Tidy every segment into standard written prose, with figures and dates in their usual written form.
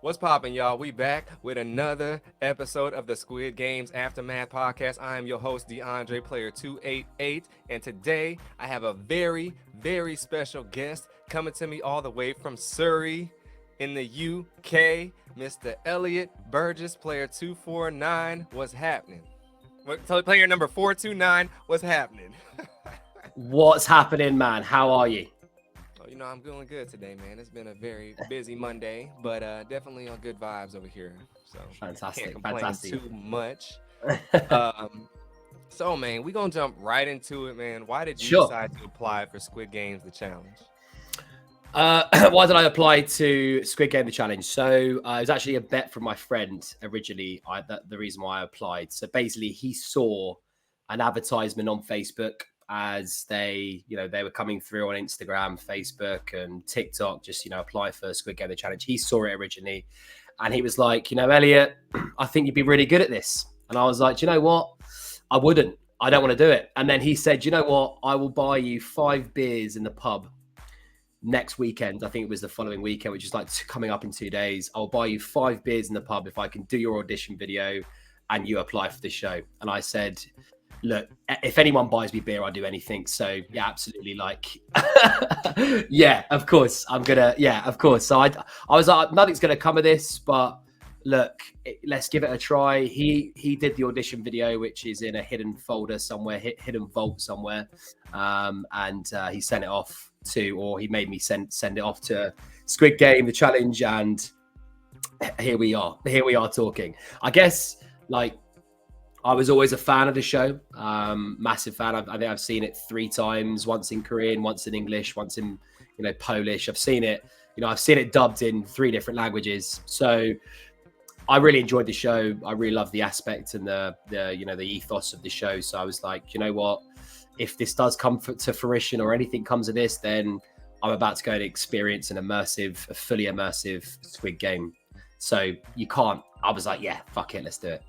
What's poppin', y'all? We back with another episode of the Squid Games Aftermath podcast. I am your host, DeAndre, player 288, and today I have a very, very special guest coming to me all the way from Surrey in the UK, Mr. Elliot Burgess, player 249. What's happening? So player number 429, what's happening? What's happening, man? How are you? I'm doing good today, man. It's been a very busy Monday, but definitely on good vibes over here. So Fantastic, can't complain fantastic. too much. So, man, we're going to jump right into it, man. Why did you Sure. decide to apply for Squid Games, the challenge? Why did I apply to Squid Game the Challenge? So it was actually a bet from my friend originally. The reason why I applied. So basically, he saw an advertisement on Facebook as they were coming through on Instagram, Facebook, and TikTok. Just apply for Squid Game the Challenge. He saw it originally, and he was like, Elliot, I think you'd be really good at this. And I was like, you know what? I wouldn't. I don't want to do it. And then he said, you know what? I will buy you 5 beers in the pub next weekend. I think it was the following weekend, which is like coming up in 2 days. I'll buy you 5 beers in the pub if I can do your audition video and you apply for the show. And I said, look, if anyone buys me beer, I'll do anything. So yeah, absolutely. Like, yeah, of course I'm gonna, yeah, of course. So I was like, nothing's going to come of this, but look, let's give it a try. He did the audition video, which is in a hidden folder somewhere, hidden vault somewhere. And he sent it off or he made me send it off to Squid Game, the challenge. And here we are talking. I guess, like, I was always a fan of the show, massive fan. I think I've seen it 3 times, once in Korean, once in English, once in, Polish. I've seen it, I've seen it dubbed in 3 different languages. So I really enjoyed the show. I really love the aspect and the ethos of the show. So I was like, you know what, if this does come to fruition or anything comes of this, then I'm about to go and experience a fully immersive Squid Game. So I was like, yeah, fuck it, let's do it.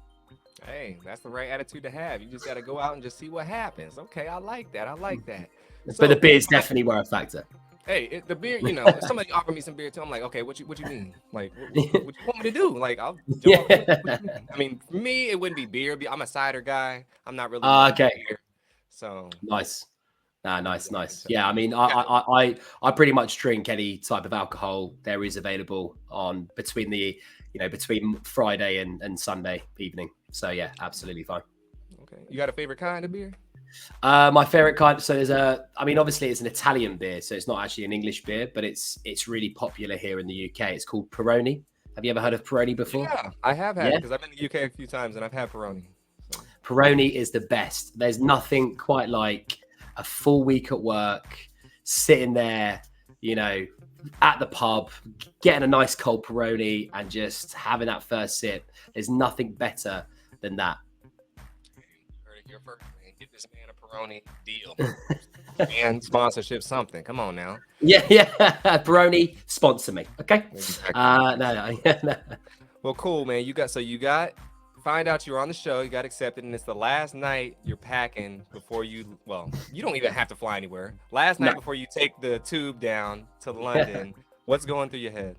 Hey, that's the right attitude to have. You just got to go out and just see what happens. Okay, I like that. So, but the beers definitely were a factor. Hey, the beer, if somebody offered me some beer too, I'm like, okay, what you mean? Like, what you want me to do? Like, I'll jump what you mean? I mean, for me, it wouldn't be beer. I'm a cider guy. I'm not really Okay. beer. So nice. Nice. Yeah, I mean, I pretty much drink any type of alcohol there is available on between Friday and Sunday evening. So yeah, absolutely fine. Okay. You got a favorite kind of beer? My favorite kind. So obviously it's an Italian beer, so it's not actually an English beer, but it's really popular here in the UK. It's called Peroni. Have you ever heard of Peroni before? Yeah, I have had it because I've been in the UK a few times and I've had Peroni. So. Peroni is the best. There's nothing quite like a full week at work, sitting there, at the pub, getting a nice cold Peroni and just having that first sip. There's nothing better than that. You heard it here first, man. Get this man a Peroni deal. And sponsorship something. Come on now. Yeah. Peroni, sponsor me. Okay. Exactly. No. Well, cool, man. Find out you're on the show, you got accepted, and it's the last night you're packing before you don't even have to fly anywhere. Last night before you take the tube down to London, what's going through your head?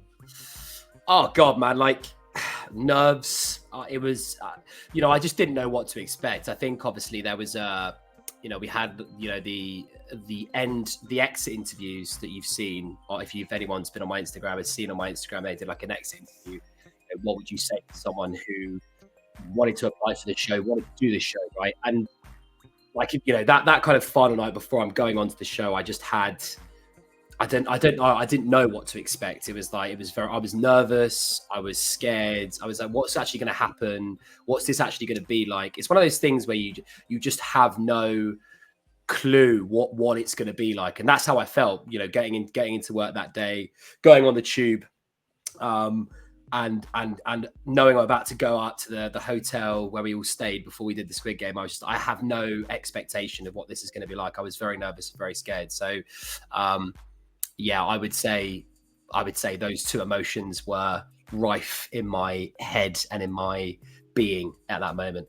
Oh, God, man, like nerves. It was, I just didn't know what to expect. I think, obviously, there was, we had, the exit interviews that you've seen, or if anyone's been on my Instagram, has seen on my Instagram, they did like an exit interview. What would you say to someone who wanted to apply for the show, wanted to do this show, right? And like, that kind of final night before I'm going on to the show, I just had, I didn't know what to expect. I was nervous. I was scared. I was like, what's actually going to happen? What's this actually going to be like? It's one of those things where you just have no clue what it's going to be like. And that's how I felt, getting into work that day, going on the tube, and knowing I'm about to go out to the hotel where we all stayed before we did the Squid Game. I have no expectation of what this is going to be like. I was very nervous and very scared. So, yeah, I would say those 2 emotions were rife in my head and in my being at that moment.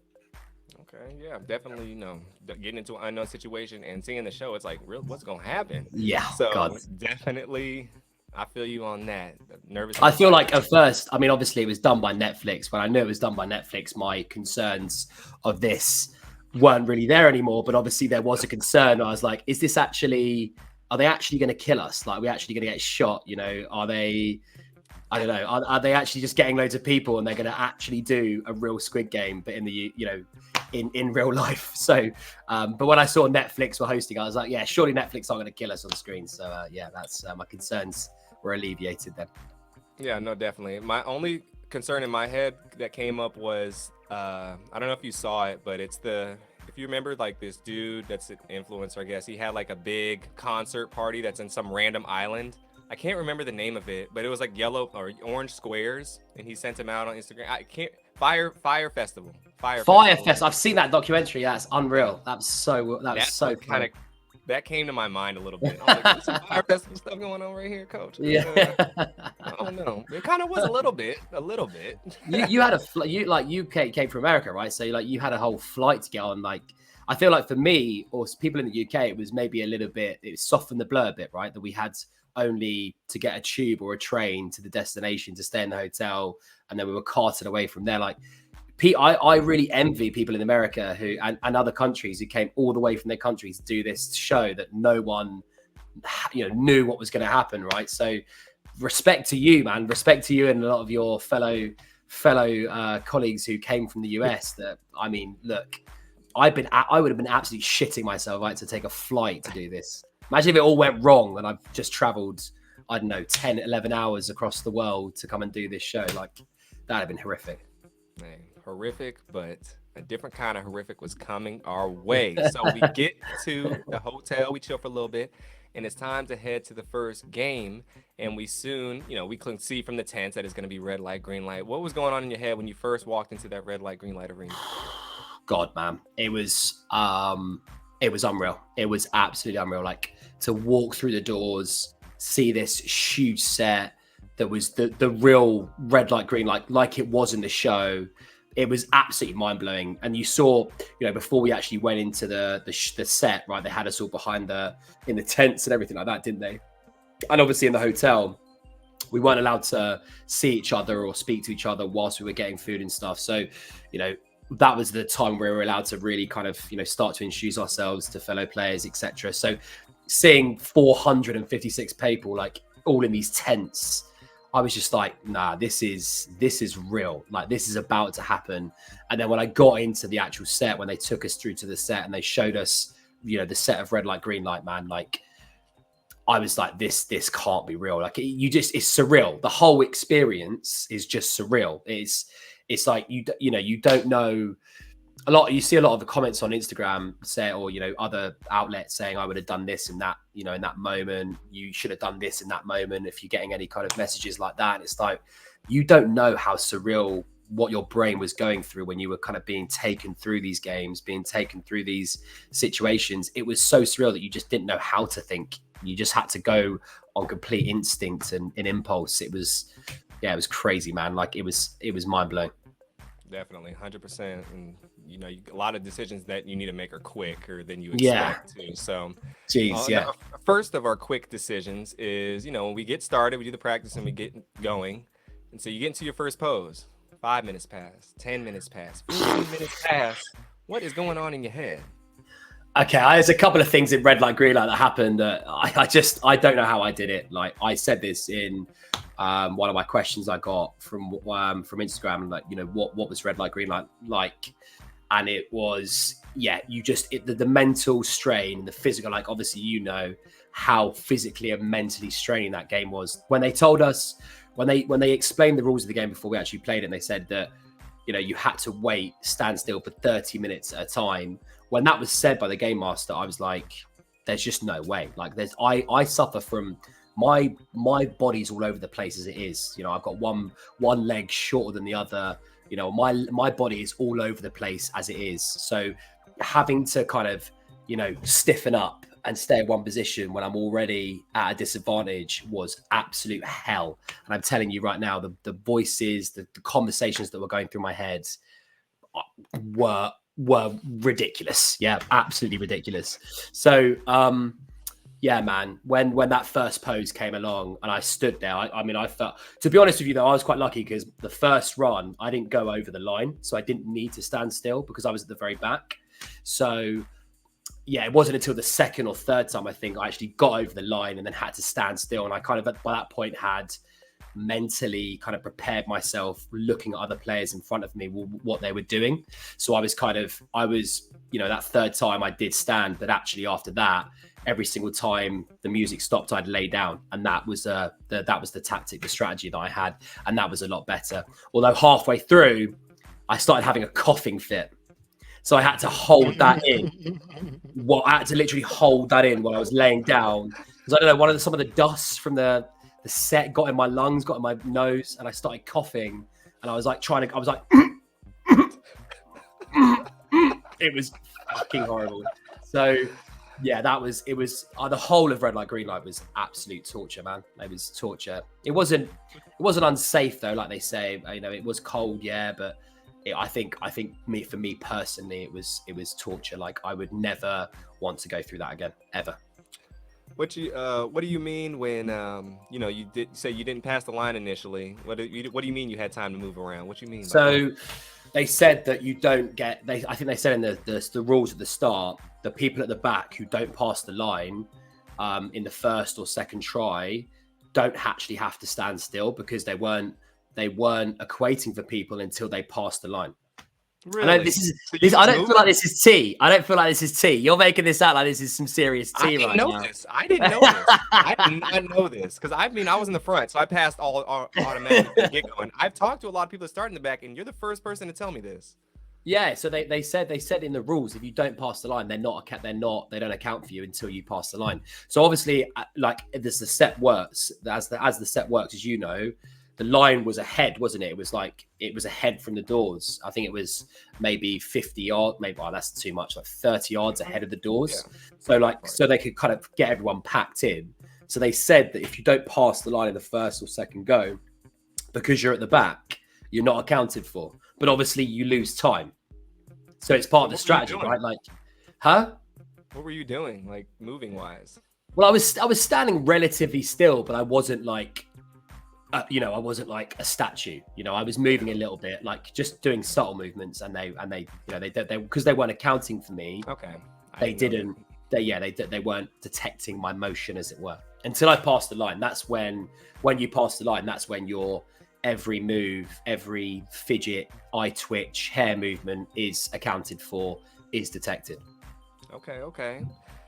Okay, yeah, definitely, getting into an unknown situation and seeing the show, it's like, what's going to happen? Yeah, so God. definitely I feel you on that. Nervous. I feel like at first, I mean, obviously it was done by Netflix. When I knew it was done by Netflix, my concerns of this weren't really there anymore. But obviously there was a concern. I was like, is this actually, are they actually going to kill us? Like, are we actually going to get shot? You know, are they, I don't know, are they actually just getting loads of people and they're going to actually do a real Squid Game, but in the, you know, in real life? So, but when I saw Netflix were hosting, I was like, yeah, surely Netflix aren't going to kill us on screen. So yeah, that's my concerns were alleviated then. Yeah, no, definitely. My only concern in my head that came up was I don't know if you saw it, but it's if you remember, like, this dude that's an influencer, I guess, he had like a big concert party that's in some random island. I can't remember the name of it, but it was like yellow or orange squares, and he sent them out on Instagram. I can't. Fire Festival. Fire Fest. I've seen that documentary. That's unreal. That was so kind of that came to my mind a little bit. I was like, there's some Fire Festival stuff going on right here, coach. Yeah. I don't know. It kind of was a little bit. You had you came from America, right? So like you had a whole flight to get on. Like I feel like for me or people in the UK, it was maybe a little bit. It softened the blur a bit, right? That we had only to get a tube or a train to the destination to stay in the hotel, and then we were carted away from there. Like I really envy people in America who and other countries who came all the way from their countries to do this show that no one, you know, knew what was going to happen, right? So respect to you, man. Respect to you and a lot of your fellow colleagues who came from the US. That, I mean, look, I would have been absolutely shitting myself, right, to take a flight to do this. Imagine if it all went wrong and I've just traveled, I don't know, 10, 11 hours across the world to come and do this show. Like, that'd have been horrific. Man, horrific, but a different kind of horrific was coming our way. So we get to the hotel, we chill for a little bit, and it's time to head to the first game. And we soon, you know, we can see from the tents that it's going to be red light, green light. What was going on in your head when you first walked into that red light, green light arena? God, man, it was unreal. It was absolutely unreal. Like, to walk through the doors, see this huge set that was the real red light, green light, like it was in the show. It was absolutely mind blowing. And you saw, you know, before we actually went into the set, right? They had us all behind in the tents and everything like that, didn't they? And obviously in the hotel, we weren't allowed to see each other or speak to each other whilst we were getting food and stuff. So, you know, that was the time where we were allowed to really kind of, you know, start to introduce ourselves to fellow players, etc. So seeing 456 people like all in these tents, I was just like, nah, this is real. Like, this is about to happen. And then when I got into the actual set, when they took us through to the set and they showed us, you know, the set of red light, green light, man, like, I was like, this can't be real. Like, it's surreal. The whole experience is just surreal. It's like, you know, you don't know. You see a lot of the comments on Instagram say, or, you know, other outlets saying, I would have done this and that, you know, in that moment, you should have done this in that moment. If you're getting any kind of messages like that, it's like, you don't know how surreal what your brain was going through when you were kind of being taken through these games, being taken through these situations. It was so surreal that you just didn't know how to think. You just had to go on complete instinct and impulse. It was crazy, man. Like, it was mind blowing. Definitely, 100%. And, you know, a lot of decisions that you need to make are quicker than you expect to. So, first of our quick decisions is, you know, when we get started, we do the practice and we get going. And so you get into your first pose. 5 minutes pass, 10 minutes pass, 15 minutes pass. What is going on in your head? Okay, there's a couple of things in red light, green light that happened. I don't know how I did it. Like, I said this in one of my questions I got from Instagram, like, you know, what was red light, green light like? And it was, the mental strain, the physical, like, obviously, you know how physically and mentally straining that game was. When they told us, when they explained the rules of the game before we actually played it, and they said that, you know, you had to stand still for 30 minutes at a time. When that was said by the game master, I was like, there's just no way. Like, I suffer from my body's all over the place as it is. You know, I've got one leg shorter than the other. You know, my body is all over the place as it is. So having to kind of, you know, stiffen up and stay in one position when I'm already at a disadvantage was absolute hell. And I'm telling you right now, the voices, the conversations that were going through my head were ridiculous. Yeah, absolutely ridiculous. So, yeah, man, when that first pose came along and I stood there, I mean, I felt, to be honest with you though, I was quite lucky because the first run, I didn't go over the line. So I didn't need to stand still because I was at the very back. So yeah, it wasn't until the second or third time, I think, I actually got over the line and then had to stand still. And I kind of, by that point, had mentally kind of prepared myself looking at other players in front of me, what they were doing. So I was, that third time I did stand, but actually after that, every single time the music stopped, I'd lay down. And that was the tactic, the strategy that I had. And that was a lot better. Although halfway through, I started having a coughing fit. So I had to hold that in. I had to literally hold that in while I was laying down. Because I don't know, some of the dust from the set got in my lungs, got in my nose, and I started coughing. And I was like it was fucking horrible. So yeah, it was the whole of red light, green light was absolute torture, man. It was torture. It wasn't unsafe though, like they say. It was cold, yeah, but I think for me personally, it was torture. Like I would never want to go through that again, ever. What do you mean when you did say you didn't pass the line initially? What do you mean you had time to move around? What do you mean? So they said that you don't get. I think they said in the rules at the start, the people at the back who don't pass the line in the first or second try don't actually have to stand still because they weren't equating for people until they passed the line. Really? I don't feel like this is tea. I don't feel like this is tea. You're making this out like this is some serious tea right now. I didn't know this. I did not know this because I was in the front, so I passed all automatically get going. I've talked to a lot of people that start in the back, and you're the first person to tell me this. Yeah, so they said in the rules if you don't pass the line, they don't account for you until you pass the line. So obviously, like as the set works, as the set works, as you know, the line was ahead, wasn't it? It was ahead from the doors. I think it was maybe 50 yards, that's too much, like 30 yards ahead of the doors. Yeah. So they could kind of get everyone packed in. So they said that if you don't pass the line in the first or second go, because you're at the back, you're not accounted for. But obviously you lose time. So it's part of the strategy, right? Like, huh? What were you doing, like moving wise? Well, I was standing relatively still, but I wasn't like, I wasn't like a statue. I was moving a little bit, like just doing subtle movements, and they because they weren't accounting for me. Okay. They weren't detecting my motion, as it were, until I passed the line. That's when you pass the line, that's when your every move, every fidget, eye twitch, hair movement is accounted for, is detected. Okay.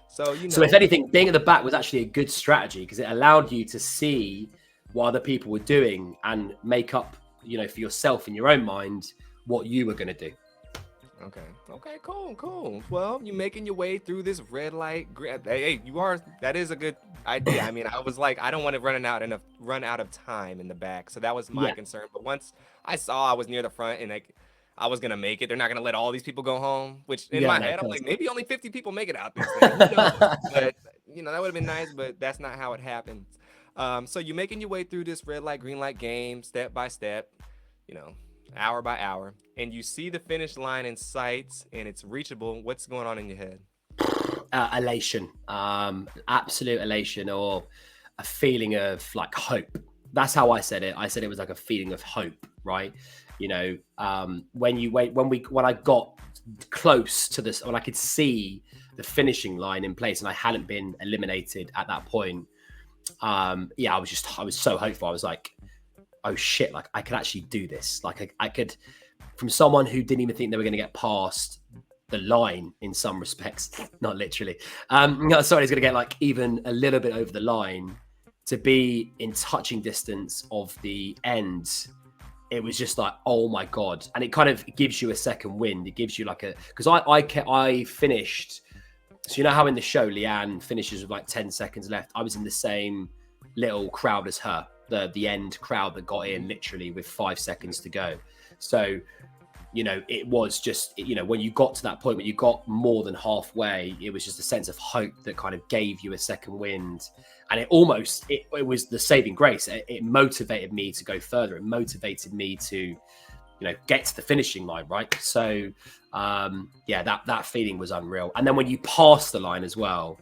So if anything, being at the back was actually a good strategy because it allowed you to see what other people were doing and make up, for yourself in your own mind what you were going to do. Okay, cool. Well, you're making your way through this red light. Hey, that is a good idea. I mean, I was like, I don't want to run out of time in the back. So that was my concern. But once I saw I was near the front and I was going to make it, they're not going to let all these people go home, which in my head, I'm like, maybe only 50 people make it out this thing. Who knows? But, that would have been nice, but that's not how it happened. So you're making your way through this red light, green light game, step by step, hour by hour, and you see the finish line in sight and it's reachable. What's going on in your head? Elation, absolute elation, or a feeling of like hope. That's how I said it. I said it was like a feeling of hope, right? When I got close to this, when I could see the finishing line in place and I hadn't been eliminated at that point, I was so hopeful. I was like, oh shit, like I could actually do this. Like I could, from someone who didn't even think they were going to get past the line in some respects, not literally. It's going to get like even a little bit over the line, to be in touching distance of the end. It was just like, oh my God. And it kind of gives you a second wind. It gives you like because I finished. So you know how in the show, Leanne finishes with like 10 seconds left. I was in the same little crowd as her, the end crowd that got in literally with 5 seconds to go. So, it was just, when you got to that point, when you got more than halfway, it was just a sense of hope that kind of gave you a second wind. And it was the saving grace. It motivated me to go further. It motivated me to, get to the finishing line, right? So, that feeling was unreal. And then when you pass the line as well,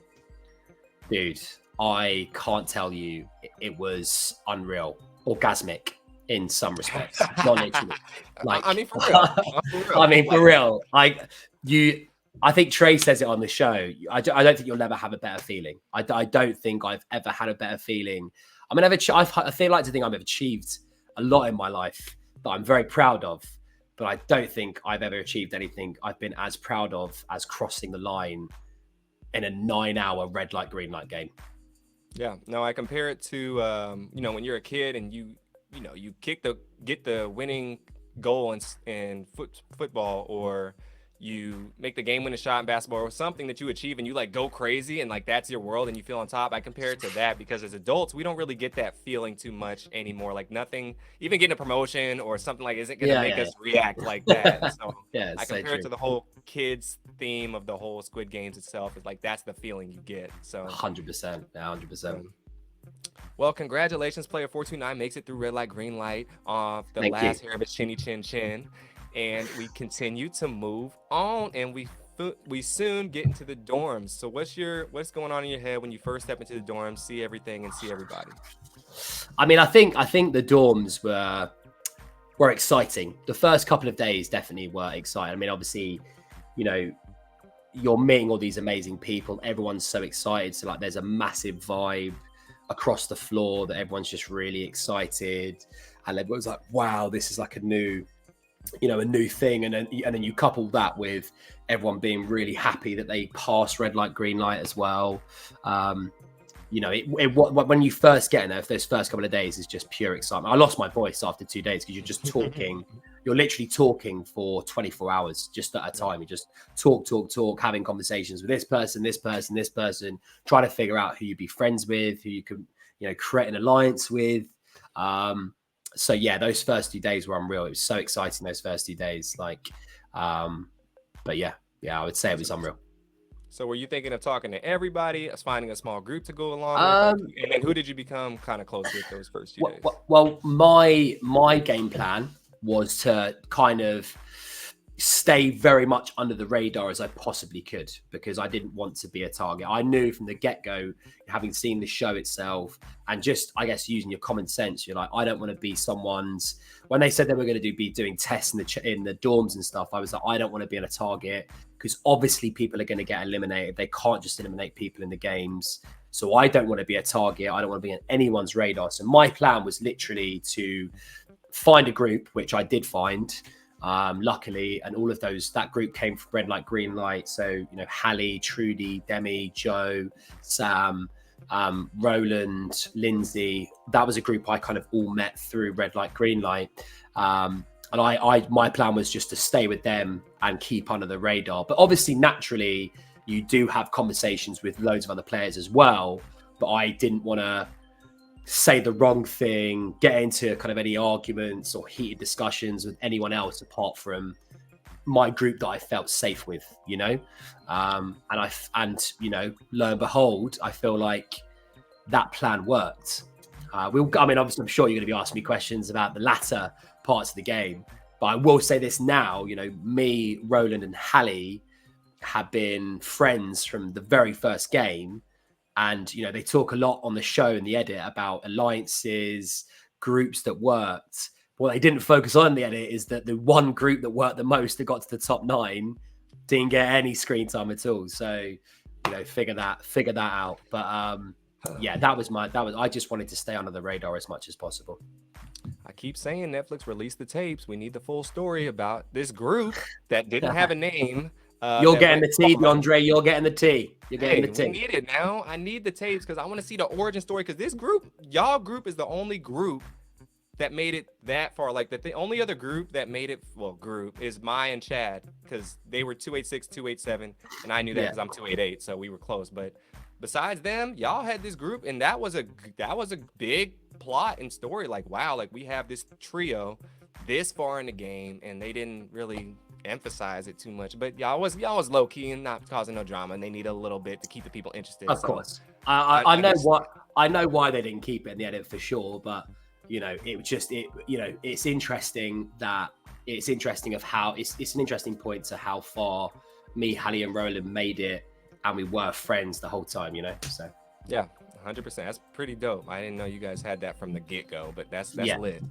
Dude, I can't tell you. It was unreal, orgasmic in some respects, not literally. I Like, mean, for real. For real. I mean, for Like, real. You. I think Trey says it on the show. I don't think you'll ever have a better feeling. I don't think I've ever had a better feeling. I mean, I feel like to think I've achieved a lot in my life that I'm very proud of, but I don't think I've ever achieved anything I've been as proud of as crossing the line in a 9-hour red light, green light game. yeah, no, I compare it to when you're a kid and you get the winning goal in football, or you make the game winning shot in basketball, or something that you achieve and you like go crazy and like that's your world and you feel on top. I compare it to that because as adults we don't really get that feeling too much anymore. Like nothing, even getting a promotion or something like isn't gonna make us react like that. So Yeah, I it's so compare it true. to the whole kids theme of the whole Squid Games itself. It's like that's the feeling you get. So 100%. 100%. well, congratulations, player 429 makes it through red light, green light off the Thank you. last hair of his chinny chin chin, and we continue to move on, and we soon get into the dorms. So what's going on in your head when you first step into the dorms, see everything, and see everybody? I mean, I think the dorms were exciting. The first couple of days definitely were exciting. I mean, obviously, you're meeting all these amazing people. Everyone's so excited. So like, there's a massive vibe across the floor that everyone's just really excited, and everyone's like, "Wow, this is like a new thing." And then you couple that with everyone being really happy that they passed red light, green light as well. When you first get in there, those first couple of days is just pure excitement. I lost my voice after 2 days because you're just talking. You're literally talking for 24 hours just at a time. You just talk, having conversations with this person, trying to figure out who you'd be friends with, who you can, create an alliance with. So yeah, those first 2 days were unreal. It was so exciting, those first 2 days. But yeah, I would say it was unreal. So were you thinking of talking to everybody, finding a small group to go along with? And then who did you become kind of close with those first 2 days? Well, my game plan was to kind of stay very much under the radar as I possibly could, because I didn't want to be a target. I knew from the get-go, having seen the show itself and just, I guess, using your common sense, you're like, I don't want to be someone's, when they said they were going to be doing tests in the dorms and stuff, I was like, I don't want to be on a target, because obviously people are going to get eliminated. They can't just eliminate people in the games. So I don't want to be a target. I don't want to be on anyone's radar. So my plan was literally to find a group, which I did find, luckily, and all of that group came from red light, green light. So, Hallie, Trudy, Demi, Joe, Sam, Roland, Lindsay. That was a group I kind of all met through red light, green light. And my plan was just to stay with them and keep under the radar. But obviously, naturally, you do have conversations with loads of other players as well. But I didn't want to say the wrong thing, get into kind of any arguments or heated discussions with anyone else apart from my group that I felt safe with, and lo and behold, I feel like that plan worked. Obviously, I'm sure you're going to be asking me questions about the latter parts of the game, but I will say this now, me, Roland and Hallie have been friends from the very first game. And, they talk a lot on the show and the edit about alliances, groups that worked. What they didn't focus on in the edit is that the one group that worked the most, that got to the top 9, didn't get any screen time at all. So, figure that out. But yeah, I just wanted to stay under the radar as much as possible. I keep saying Netflix released the tapes. We need the full story about this group that didn't have a name. You're getting the tea, Andre. You're getting the tea. You're getting the tea. We need it now. I need the tapes because I want to see the origin story. Because this group, y'all group, is the only group that made it that far. Like the only other group that made it, group is Mai and Chad, because they were 286, 287, and I knew that because I'm 288, so we were close. But besides them, y'all had this group, and that was a big plot and story. Like, wow, like we have this trio this far in the game, and they didn't really emphasize it too much, but y'all was low key and not causing no drama, and they need a little bit to keep the people interested. Of course, I know why they didn't keep it in the edit for sure, but it's interesting of how it's an interesting point to how far me, Hallie, and Roland made it, and we were friends the whole time, So Yeah, 100%. That's pretty dope. I didn't know you guys had that from the get-go, but that's Yeah. lit.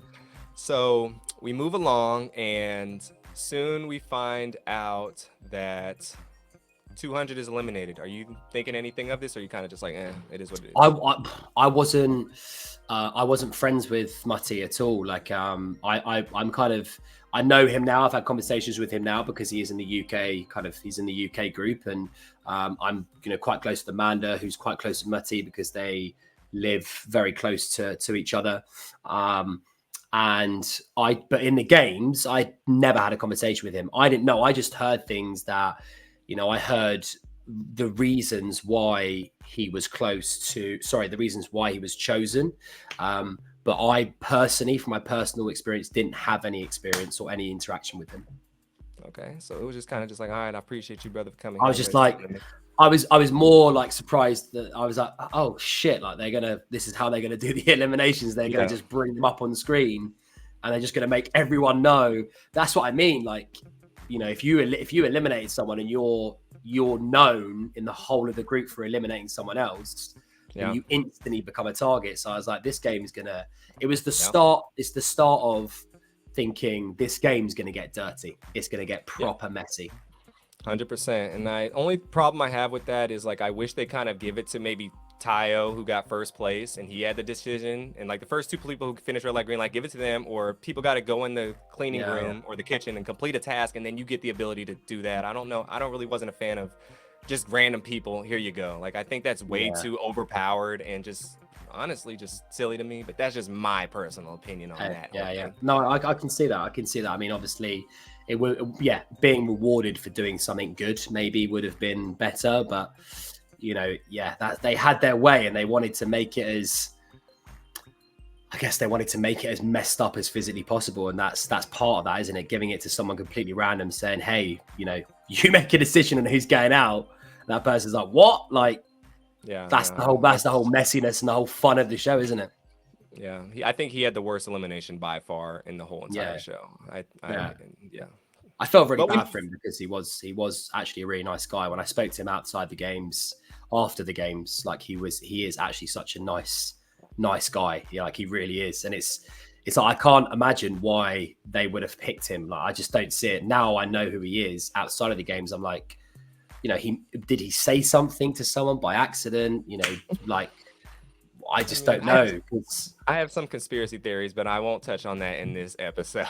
So we move along, and soon we find out that 200 is eliminated. Are you thinking anything of this, or are you kind of just like, it is what it I, is? I wasn't I wasn't friends with Mutty at all. Like I'm kind of I know him now. I've had conversations with him now because he is in the UK. He's in the UK group, and I'm quite close to Amanda, who's quite close to Mutty because they live very close to each other. But in the games, I never had a conversation with him. I didn't know. I just heard things that, I heard the reasons why he was the reasons why he was chosen. But I personally, from my personal experience, didn't have any experience or any interaction with him. Okay, so it was just kind of just like, all right, I appreciate you, brother, for coming I here. was just Let's see. like, I was more like surprised that I was like, oh shit, like this is how they're gonna do the eliminations. They're gonna Yeah, just bring them up on screen, and they're just gonna make everyone know. That's what I mean. Like, if you eliminated someone and you're known in the whole of the group for eliminating someone else, then yeah, you instantly become a target. So I was like, this game is gonna. It was the yeah, start. It's the start of thinking this game's gonna get dirty. It's gonna get yeah. proper messy. 100%. And I only problem I have with that is like I wish they kind of give it to maybe Tayo, who got first place, and he had the decision. And like the first two people who finished red light, green light, give it to them. Or people got to go in the cleaning Yeah. room or the kitchen and complete a task, and then you get the ability to do that. I don't know. I don't really wasn't a fan of just random people. Here you go. Like I think that's way Yeah. too overpowered and just honestly just silly to me. But that's just my personal opinion on that. Yeah. No, I can see that. I can see that. I mean, obviously, it would, yeah, being rewarded for doing something good maybe would have been better, but that they had their way and they wanted to make it as, I guess they wanted to make it as messed up as physically possible, and that's part of that, isn't it? Giving it to someone completely random, saying, "Hey, you make a decision on who's getting out." That person's like, "What?" Like, Yeah, that's no, the whole messiness and the whole fun of the show, isn't it? yeah. I think he had the worst elimination by far in the whole entire Yeah, show. yeah. Yeah. I felt really But we bad for him because he was actually a really nice guy. When I spoke to him outside the games, after the games, like he is actually such a nice guy. Yeah, like he really is. And it's like I can't imagine why they would have picked him. Like I just don't see it. Now I know who he is outside of the games. I'm like, he say something to someone by accident? Like I just don't know. I have some conspiracy theories, but I won't touch on that in this episode.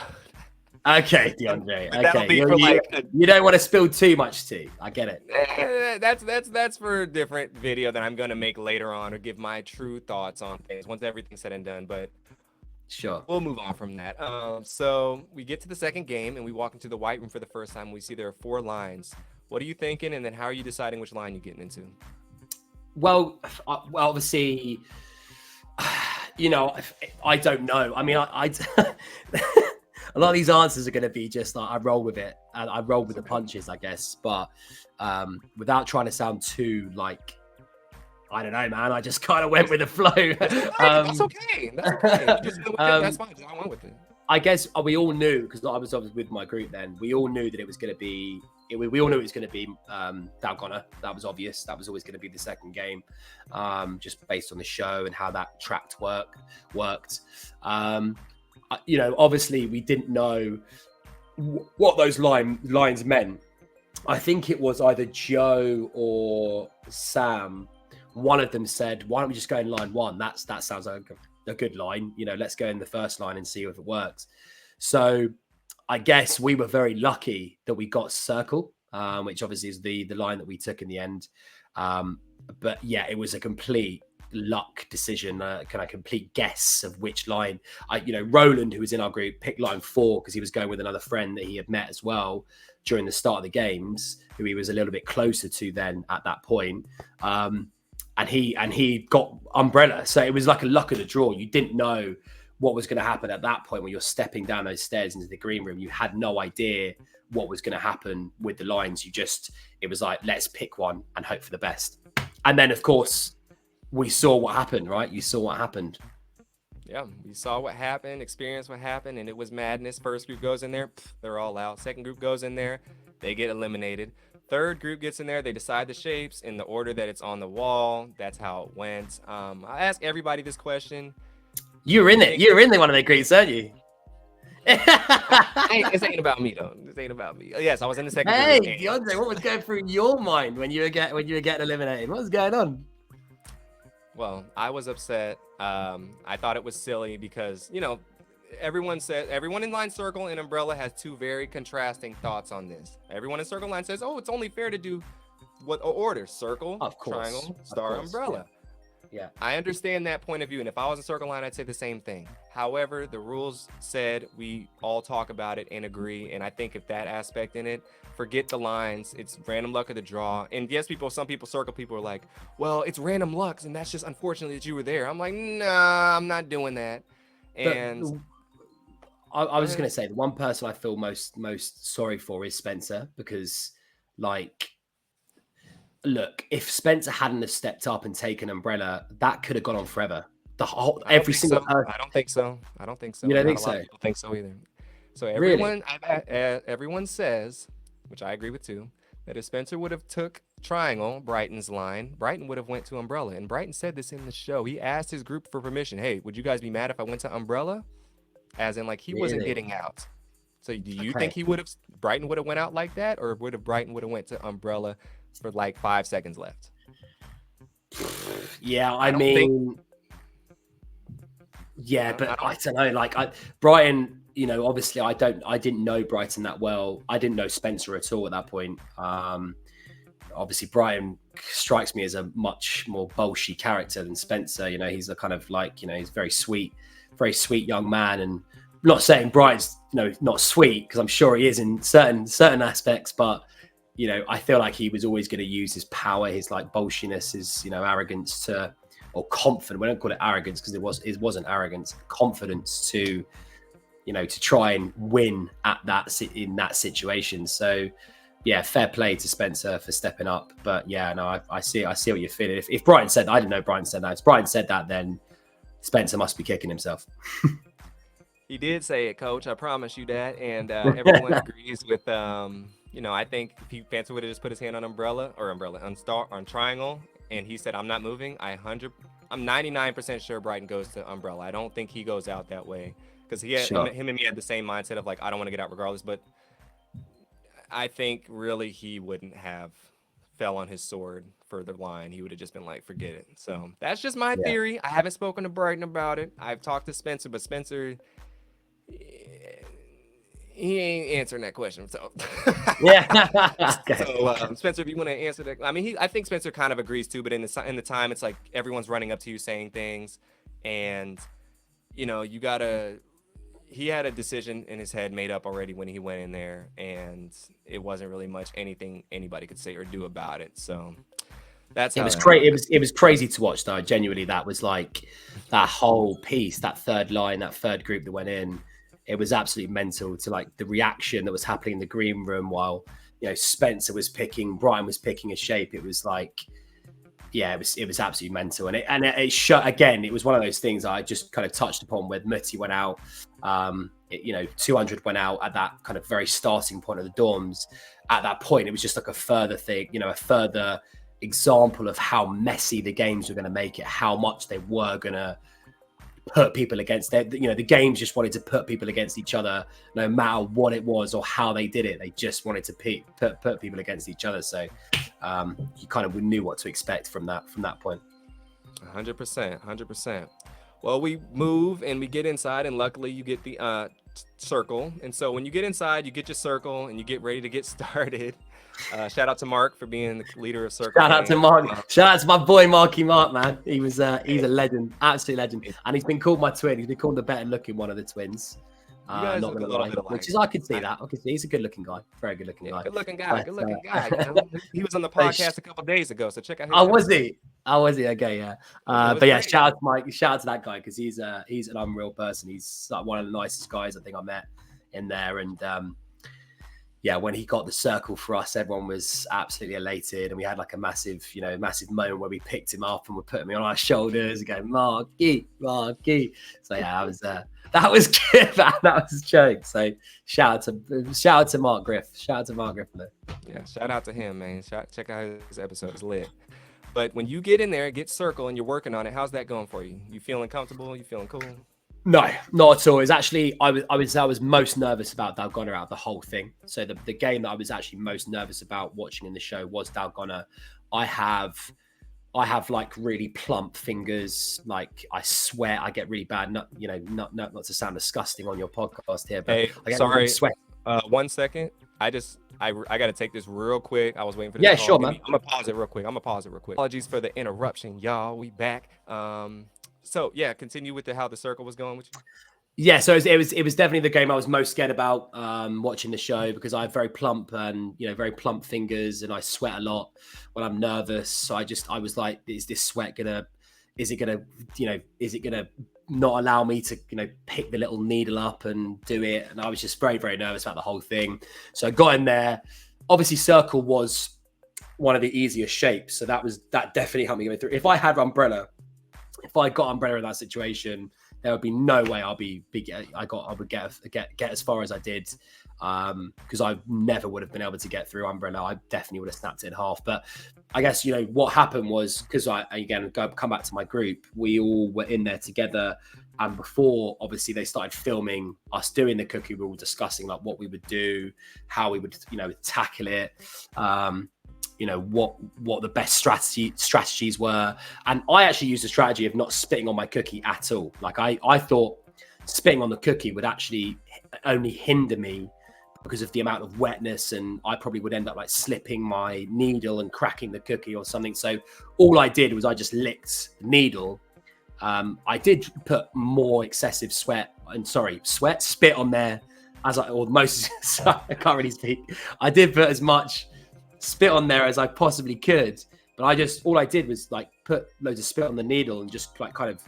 Okay, DeAndre. That'll Okay, be for you don't want to spill too much tea. I get it. That's for a different video that I'm gonna make later on, or give my true thoughts on things once everything's said and done. But Sure. we'll move on from that. So we get to the second game and we walk into the white room for the first time. We see there are 4 lines. What are you thinking? And then how are you deciding which line you're getting into? Well, obviously, I don't know. I mean, I a lot of these answers are going to be just like I roll with it and I roll with the punches, I guess. But without trying to sound too like, I don't know, man. I just kind of went with the flow. That's okay. That's okay. You just went with it. That's fine. I went with it. I guess we all knew, because I was with my group then. We all knew that it was going to be. We all knew it was going to be Dalgona. That was obvious. That was always going to be the second game, just based on the show and how that tracked worked. Obviously we didn't know what those lines meant. I think it was either Joe or Sam. One of them said, "Why don't we just go in line 1? That sounds like a good line. Let's go in the first line and see if it works." So I guess we were very lucky that we got circle, which obviously is the line that we took in the end. But yeah, it was a complete luck decision, kind of complete guess of which line. Roland, who was in our group, picked line 4 because he was going with another friend that he had met as well during the start of the games, who he was a little bit closer to then at that point. And he got umbrella, so it was like a luck of the draw. You didn't know what was going to happen at that point when you're stepping down those stairs into the green room. You had no idea what was going to happen with the lines. It was like, let's pick one and hope for the best. And then, of course, we saw what happened, right? You saw what happened. Yeah, we saw what happened, experienced what happened, and it was madness. First group goes in there, they're all out. Second group goes in there, they get eliminated. Third group gets in there. They decide the shapes in the order that it's on the wall. That's how it went. I ask everybody this question. You were in it. You were in one of the groups, weren't you? This ain't about me though. This ain't about me. Yes, I was in the second Hey, group. DeAndre, what was going through your mind when you were getting eliminated? What was going on? Well, I was upset. I thought it was silly because, everyone in Line Circle and Umbrella has two very contrasting thoughts on this. Everyone in Circle Line says, "Oh, it's only fair to do what order: circle, Of course. triangle, star, umbrella." Yeah. I understand that point of view, and if I was in Circle Line, I'd say the same thing. However, the rules said we all talk about it and agree, and I think if that aspect in it, forget the lines. It's random luck of the draw. And yes, some people circle people are like, well, it's random lucks, and that's just unfortunately that you were there. I'm like, nah, I'm not doing that. And I was just gonna say the one person I feel most sorry for is Spencer, because like, look, if Spencer hadn't have stepped up and taken Umbrella, that could have gone on forever. Every single person. I don't think so. I don't think so. You don't think Not a lot so? of people think so either. So Really? everyone says, which I agree with too, that if Spencer would have took triangle, Brighton's line, Brighton would have went to Umbrella. And Brighton said this in the show. He asked his group for permission. Hey, would you guys be mad if I went to Umbrella? As in, like, he wasn't getting out. So do you think Brighton would have went out like that, or Brighton would have went to Umbrella for like 5 seconds left? Yeah, I mean, yeah, but I don't know. Like, Brighton, obviously, I didn't know Brighton that well. I didn't know Spencer at all at that point. Obviously, Brighton strikes me as a much more bolshy character than Spencer. He's a kind of like, he's very sweet young man. And I'm not saying Brighton's, not sweet, because I'm sure he is in certain aspects, but I feel like he was always going to use his power, his like bolshiness, his arrogance or confidence. We don't call it arrogance because it wasn't arrogance, confidence to try and win in that situation. So yeah, fair play to Spencer for stepping up. But yeah, no, I see what you're feeling. If Brighton said that, I didn't know Brighton said that. If Brighton said that, then Spencer must be kicking himself. He did say it, Coach. I promise you that. And everyone agrees with, I think if Spencer would have just put his hand on on triangle, and he said, I'm not moving, I'm 99% sure Brighton goes to Umbrella. I don't think he goes out that way, because him and me had the same mindset of like, I don't want to get out regardless. But I think really he wouldn't have fell on his sword for the line. He would have just been like, forget it. So that's just my theory. I haven't spoken to Brighton about it. I've talked to Spencer, but Spencer, he ain't answering that question. So yeah. So Spencer, if you want to answer that, I mean, I think Spencer kind of agrees too. But in the time, it's like everyone's running up to you saying things, and you gotta. He had a decision in his head made up already when he went in there, and it wasn't really much anything anybody could say or do about it. So that's it was crazy. It was crazy to watch, though. Genuinely, that was like that whole piece, that third line, that third group that went in. It was absolutely mental to like the reaction that was happening in the green room while Spencer was picking, Brian was picking a shape. It was like, yeah, it was absolutely mental, and it shut again. It was one of those things I just kind of touched upon where Mutti went out. 200 went out at that kind of very starting point of the dorms. At that point, it was just like a further thing, a further example of how messy the games were going to make it, how much they were going to put people against it. The games just wanted to put people against each other, no matter what it was or how they did it. They just wanted to put people against each other. So you kind of knew what to expect from that point. 100%. Well, we move and we get inside, and luckily you get the circle. And so when you get inside, you get your circle and you get ready to get started. Shout out to Mark for being the leader of circle. Shout out to Mark. Shout out to my boy Marky Mark, man. He's a legend, absolute legend. And he's been called my twin. He's been called the better looking one of the twins. Not gonna lie, which is I could see that. He's a good looking guy, very good looking guy. Good looking guy. He was on the podcast a couple days ago, so check out his. Was he? Okay, yeah. But yeah, shout out to Mike. Shout out to that guy because he's an unreal person. He's like one of the nicest guys I think I met in there, and yeah, when he got the circle for us, everyone was absolutely elated, and we had like a massive moment where we picked him up and we put him on our shoulders and go, Marky. So yeah, that was good, man. That was a joke. So shout out to Mark Griff. Shout out to Mark Griff. Yeah, shout out to him, man. Check out his episode. It's lit. But when you get in there, get circle, and you're working on it, how's that going for you? You feeling comfortable? You feeling cool? No, not at all. It's actually I was most nervous about Dalgona out of the whole thing. So the game that I was actually most nervous about watching in the show was Dalgona. I have like really plump fingers. Like I sweat, I get really bad. Not to sound disgusting on your podcast here, but hey, I get sorry. Really sweat. 1 second. I got to take this real quick. I was waiting for this. Yeah, call. sure, man. I'm gonna pause it real quick. Apologies for the interruption, y'all. We back. So yeah, continue with how the circle was going with you. Yeah, so it was definitely the game I was most scared about watching the show, because I have very plump fingers, and I sweat a lot when I'm nervous. So I was like, is this sweat is it gonna not allow me to pick the little needle up and do it? And I was just very, very nervous about the whole thing. So I got in there. Obviously, circle was one of the easiest shapes, so that definitely helped me get through. If I got umbrella in that situation, there would be no way I would get as far as I did, because I never would have been able to get through umbrella. I definitely would have snapped it in half. But I guess what happened was, because come back to my group, we all were in there together, and before obviously they started filming us doing the cookie, we were all discussing like what we would do, how we would tackle it. What the best strategies were. And I actually used a strategy of not spitting on my cookie at all. Like I thought spitting on the cookie would actually only hinder me because of the amount of wetness, and I probably would end up like slipping my needle and cracking the cookie or something. So all I did was I just licked the needle. I did put more excessive spit on there I can't really speak. I did put as much spit on there as I possibly could, but all I did was like put loads of spit on the needle and just like kind of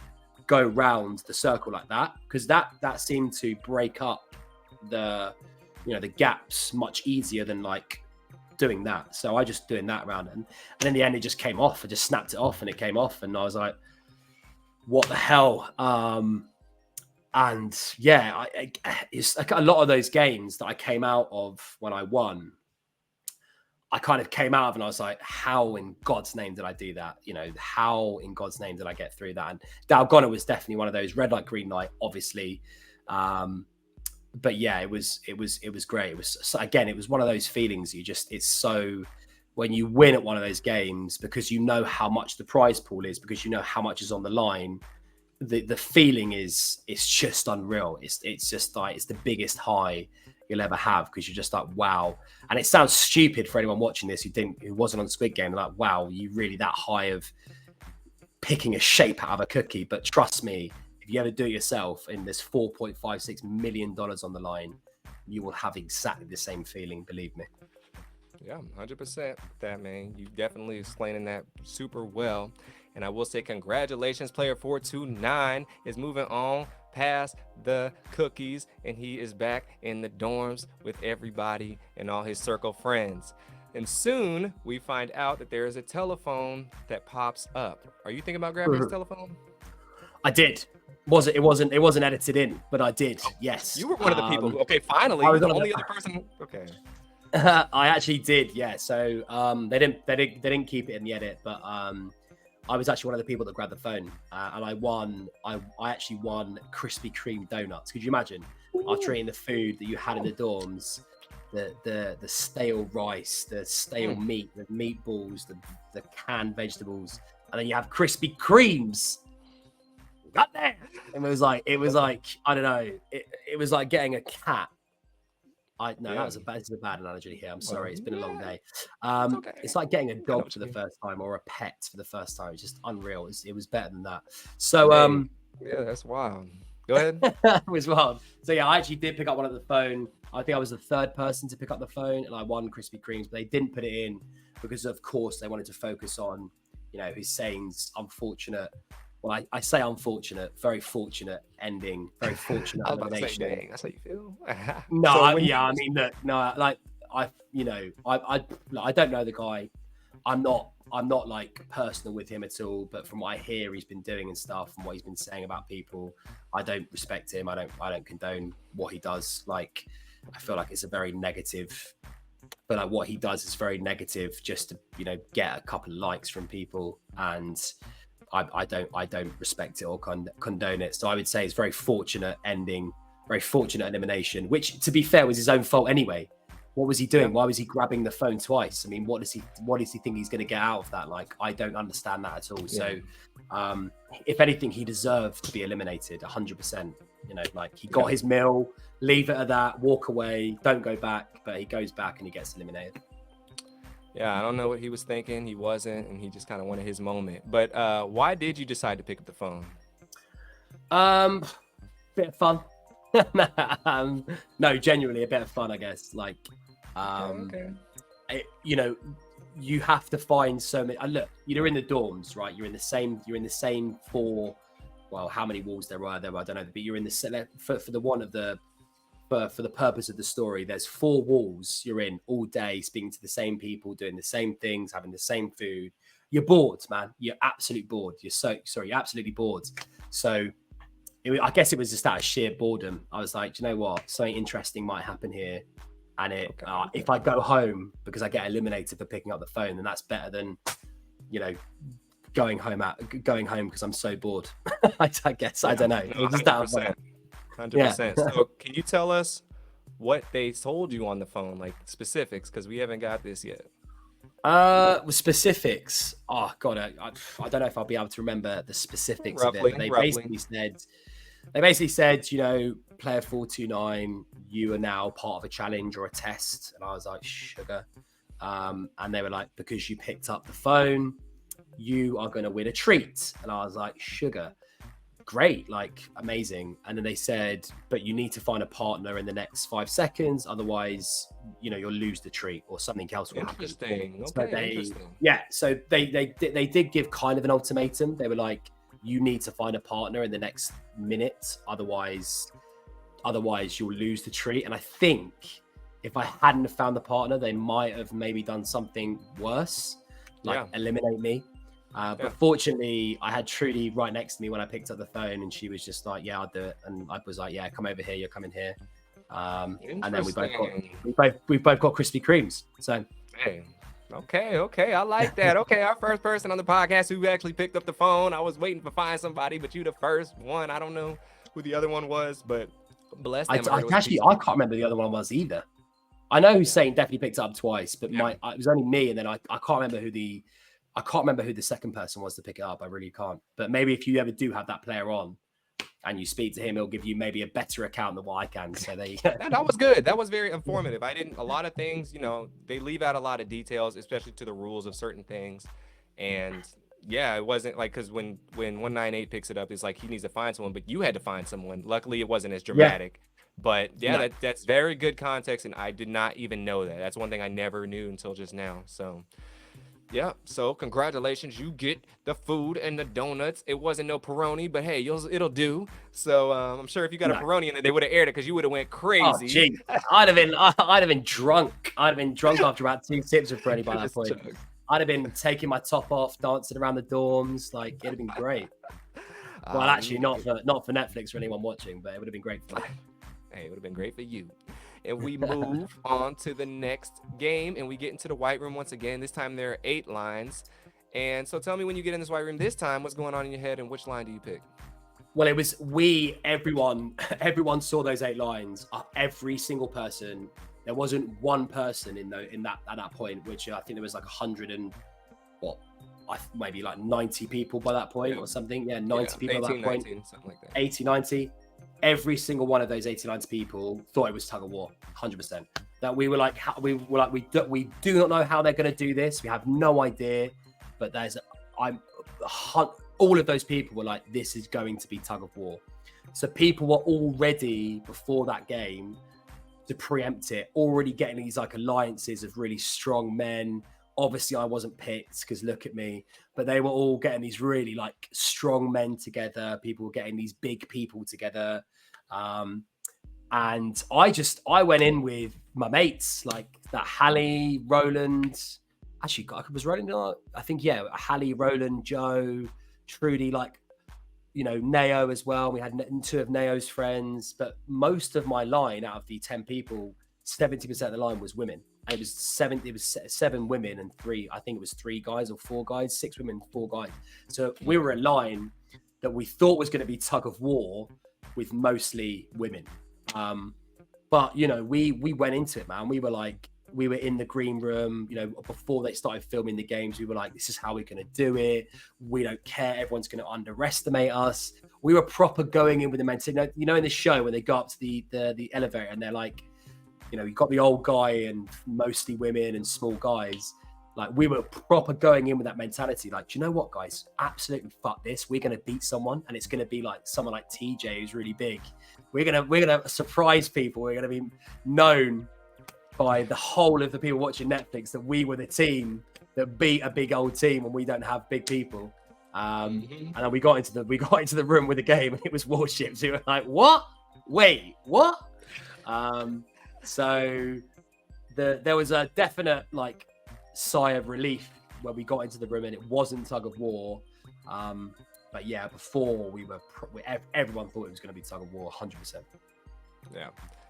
go round the circle like that, because that seemed to break up the gaps much easier than like doing that. So I just doing that around, and in the end it just came off. I just snapped it off and it came off, and I was like, what the hell? And yeah, it's like a lot of those games that I came out of when I won, I kind of came out of and I was like, how in God's name did I do that? How in God's name did I get through that? And Dalgona was definitely one of those. Red light, green light, obviously. But yeah, it was great. It was one of those feelings it's so, when you win at one of those games, because you know how much the prize pool is, because you know how much is on the line, the feeling it's just unreal. It's just like, it's the biggest high you'll ever have, because you're just like, wow. And it sounds stupid for anyone watching this who wasn't on Squid Game. Like, wow, you really that high of picking a shape out of a cookie? But trust me, if you ever do it yourself and there's $4.56 million on the line, you will have exactly the same feeling, believe me. Yeah, 100% that, man. You definitely explaining that super well. And I will say congratulations, player 429 is moving on past the cookies, and he is back in the dorms with everybody and all his circle friends. And soon we find out that there is a telephone that pops up. Are you thinking about grabbing his telephone? I did. It wasn't edited in, but I did. Yes. You were one of the people. Okay, finally, I was the only other person. Okay. I actually did. Yeah. So they didn't keep it in the edit, but I was actually one of the people that grabbed the phone, and I won. I actually won Krispy Kreme donuts. Could you imagine? After eating the food that you had in the dorms, the stale rice, the stale meat, the meatballs, the canned vegetables, and then you have Krispy Kremes. Got there. It was like I don't know. It was like getting a cat. That was a bad analogy here. I'm sorry. It's been a long day. Okay. It's like getting a dog for the first time, or a pet for the first time. It's just unreal. It was better than that. So yeah, that's wild. Go ahead. It was wild. So yeah, I actually did pick up one of the phone. I think I was the third person to pick up the phone, and I won Krispy Kremes, but they didn't put it in because, of course, they wanted to focus on Hussein's unfortunate. Well, I say unfortunate, very fortunate ending, very fortunate elimination. That's how you feel? No, I mean, look, no, like I don't know the guy. I'm not like personal with him at all, but from what I hear he's been doing and stuff and what he's been saying about people, I don't respect him. I don't condone what he does. Like, I feel like it's a very negative, but like what he does is very negative just to, get a couple of likes from people. And I don't respect it or condone it. So I would say it's very fortunate ending, very fortunate elimination, which to be fair was his own fault anyway. What was he doing? Why was he grabbing the phone twice? I mean, what does he think he's going to get out of that? Like, I don't understand that at all. So, if anything, he deserved to be eliminated 100%. Like he got his meal, leave it at that, walk away, don't go back. But he goes back and he gets eliminated. Yeah, I don't know what he was thinking. He wasn't, and he just kind of wanted his moment. But why did you decide to pick up the phone? Bit of fun. No, genuinely a bit of fun, I guess. Like, you have to find so many. Look, you're in the dorms, right? You're in the same 4. Well, how many walls there were? I don't know, but you're in the for the purpose of the story. There's 4 walls you're in all day, speaking to the same people, doing the same things, having the same food. You're bored, man. You're absolutely bored. You're absolutely bored. So I guess it was just out of sheer boredom. I was like, do you know what? Something interesting might happen here. And if I go home because I get eliminated for picking up the phone, then that's better than, going home because I'm so bored. I guess. I don't know. It was just 100%. 100%. So can you tell us what they told you on the phone, like specifics? Because we haven't got this yet. With specifics. Oh God, I don't know if I'll be able to remember the specifics of it. But they basically said, player 429, you are now part of a challenge or a test. And I was like, sugar. And they were like, because you picked up the phone, you are going to win a treat. And I was like, sugar. Great, like amazing. And then they said, but you need to find a partner in the next 5 seconds. Otherwise, you'll lose the treat or something else will happen. Interesting. Interesting. Yeah. So they did give kind of an ultimatum. They were like, you need to find a partner in the next minute. Otherwise you'll lose the treat. And I think if I hadn't have found the partner, they might have maybe done something worse, like eliminate me. But fortunately, I had Trudy right next to me when I picked up the phone, and she was just like, "Yeah, I'll do it." And I was like, "Yeah, come over here. You're coming here." And then we both got Krispy Kremes. So, hey, okay, I like that. Okay, our first person on the podcast who actually picked up the phone. I was waiting to find somebody, but you the first one. I don't know who the other one was, but bless them. I can't remember the other one was either. I know Hussein definitely picked it up twice, but it was only me, and then I can't remember who the second person was to pick it up. I really can't. But maybe if you ever do have that player on and you speak to him, he'll give you maybe a better account than what I can. So there you go. That was good. That was very informative. A lot of things, they leave out a lot of details, especially to the rules of certain things. And it wasn't like, because when 198 picks it up, it's like he needs to find someone, but you had to find someone. Luckily, it wasn't as dramatic. But that's very good context, and I did not even know that. That's one thing I never knew until just now. So so congratulations, you get the food and the donuts. It wasn't no Peroni, but hey, it'll do. So I'm sure if you got a Peroni in it, they would have aired it because you would have went crazy. Oh, gee. I'd have been drunk. I'd have been drunk after about 2 sips of Peroni by that point. I'd have been taking my top off, dancing around the dorms. Like, it'd have been great. Well, actually, not for Netflix or anyone watching, but it would have been great for me. Hey, it would have been great for you. And we move on to the next game, and we get into the white room once again. This time there are 8 lines. And so tell me, when you get in this white room this time, what's going on in your head, and which line do you pick? Well, it was everyone saw those 8 lines. Every single person. There wasn't one person at that point, which I think there was like 100 and maybe like 90 people by that point or something. Yeah, 90 people 18, at that point. 19, something like that. 80, 90. Every single one of those 80, 90 people thought it was tug of war, 100%. That we were like, we do not know how they're going to do this. We have no idea. But all of those people were like, this is going to be tug of war. So people were already, before that game, to preempt it, already getting these like alliances of really strong men. Obviously, I wasn't picked because look at me, but they were all getting these really like strong men together. People were getting these big people together. And I went in with my mates, like that Hallie, Roland. Actually, was Roland? I think, yeah, Hallie, Roland, Joe, Trudy, like, you know, Neo as well. We had 2 of Neo's friends, but most of my line out of the 10 people, 70% of the line was women. And it was 7 women and 3, I think it was 3 guys or 4 guys, 6 women, 4 guys. So we were a line that we thought was going to be tug of war with mostly women. But, you know, we went into it, man. We were in the green room, you know, before they started filming the games. We were like, this is how we're going to do it. We don't care. Everyone's going to underestimate us. We were proper going in with the mentality. You know, in the show when they go up to the elevator and they're like, you know, you've got the old guy and mostly women and small guys. Like, we were proper going in with that mentality. Like, do you know what, guys? Absolutely fuck this. We're going to beat someone, and it's going to be like someone like TJ who's really big. We're gonna surprise people. We're gonna be known by the whole of the people watching Netflix that we were the team that beat a big old team when we don't have big people. And then we got into the room with the game, and it was warships. We were like, what? Wait, what? So there was a definite like sigh of relief when we got into the room and it wasn't tug of war. But yeah, before everyone thought it was going to be tug of war, 100%. Yeah.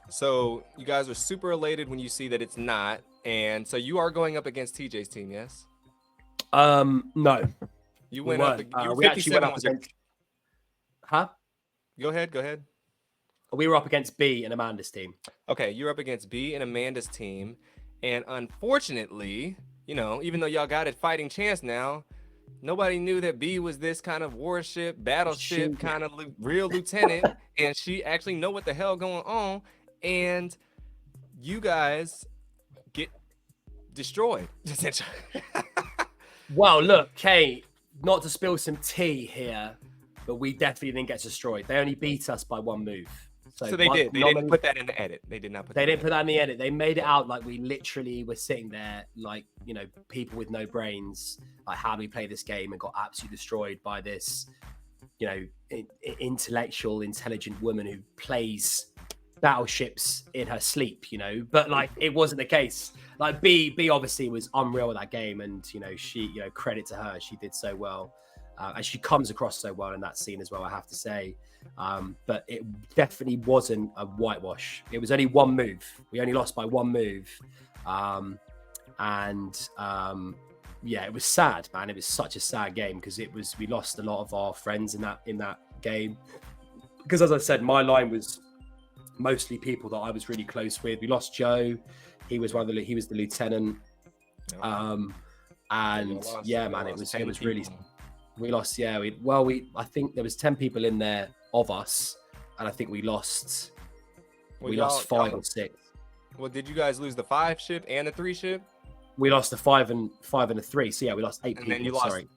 So you guys are super elated when you see that it's not, and so you are going up against TJ's team, yes? No. You went up. We actually went up against. Huh? Go ahead. We were up against B and Amanda's team. Okay, you're up against B and Amanda's team, and unfortunately, you know, even though y'all got a fighting chance now, nobody knew that B was this kind of warship, battleship kind of real lieutenant, and she actually know what the hell going on, and you guys get destroyed. Well, look, Kate, not to spill some tea here, but we definitely didn't get destroyed. They only beat us by 1 move. So they did. They didn't put that in the edit. They did not put that. They didn't put that in the edit. They made it out like we literally were sitting there like, you know, people with no brains. Like, how do we play this game, and got absolutely destroyed by this, you know, intellectual, intelligent woman who plays battleships in her sleep, you know. But like, it wasn't the case. Like, B obviously was unreal with that game, and you know, she, you know, credit to her, she did so well. And she comes across so well in that scene as well, I have to say. But it definitely wasn't a whitewash. It was only 1 move. We only lost by 1 move. Yeah, it was sad, man. It was such a sad game because we lost a lot of our friends in that game. Because as I said, my line was mostly people that I was really close with. We lost Joe. He was he was the lieutenant. And yeah, man, it was really. We lost, yeah. I think there was 10 people in there of us, and I think we lost 5 or 6. Well, did you guys lose the 5 ship and the 3 ship? We lost the 5 and a 3. So yeah, we lost 8 people. Then you lost. Sorry,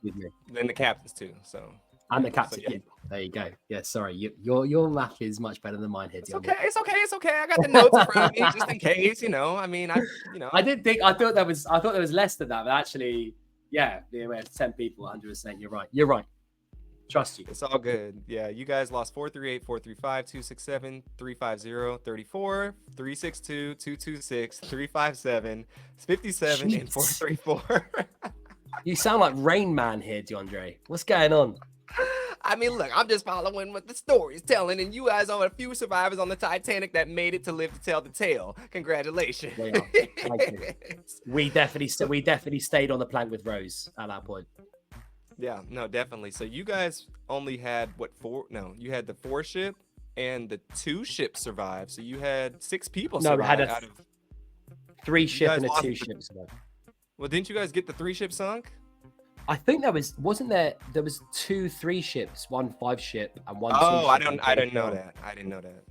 then the captains too. So. And the captain. So, yeah. There you go. Yeah, sorry. Your math is much better than mine here. It's okay. I got the notes in front of me just in case. You know, I mean, I thought there was less than that, but actually. Yeah, we had 10 people, 100%. You're right. Trust you. It's all good. Yeah, you guys lost 438, 435, 267, 350, 34, 362, 226, 357, 57, Jeez. And 434. You sound like Rain Man here, DeAndre. What's going on? I mean, look, I'm just following what the story is telling, and you guys are a few survivors on the Titanic that made it to live to tell the tale. Congratulations. Thank you. We definitely stayed on the plank with Rose at that point. Yeah, no, definitely. So you guys only had you had the 4 ship and the 2 ships survive. So you had 6 people survive. No, we had a 3 ship and a 2 ship survive. Well, didn't you guys get the 3 ship sunk? I think there was 2 3 ships, 1 5 ship, and 1 2 ship. I didn't know that.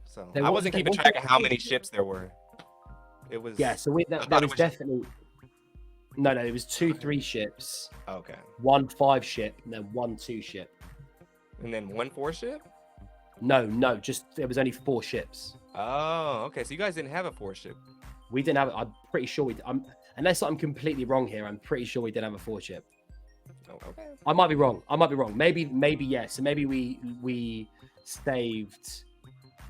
So I wasn't keeping track of how many ships there were. It was so there was definitely it was 2 3 ships. Okay. 1 5 ship and then 1 2 ship. And then 1 4 ship? No, just there was only 4 ships. Oh, okay. So you guys didn't have a 4 ship. We didn't have it. I'm pretty sure unless I'm completely wrong here, I'm pretty sure we didn't have a 4 ship. Okay. I might be wrong. Maybe yes. So maybe we saved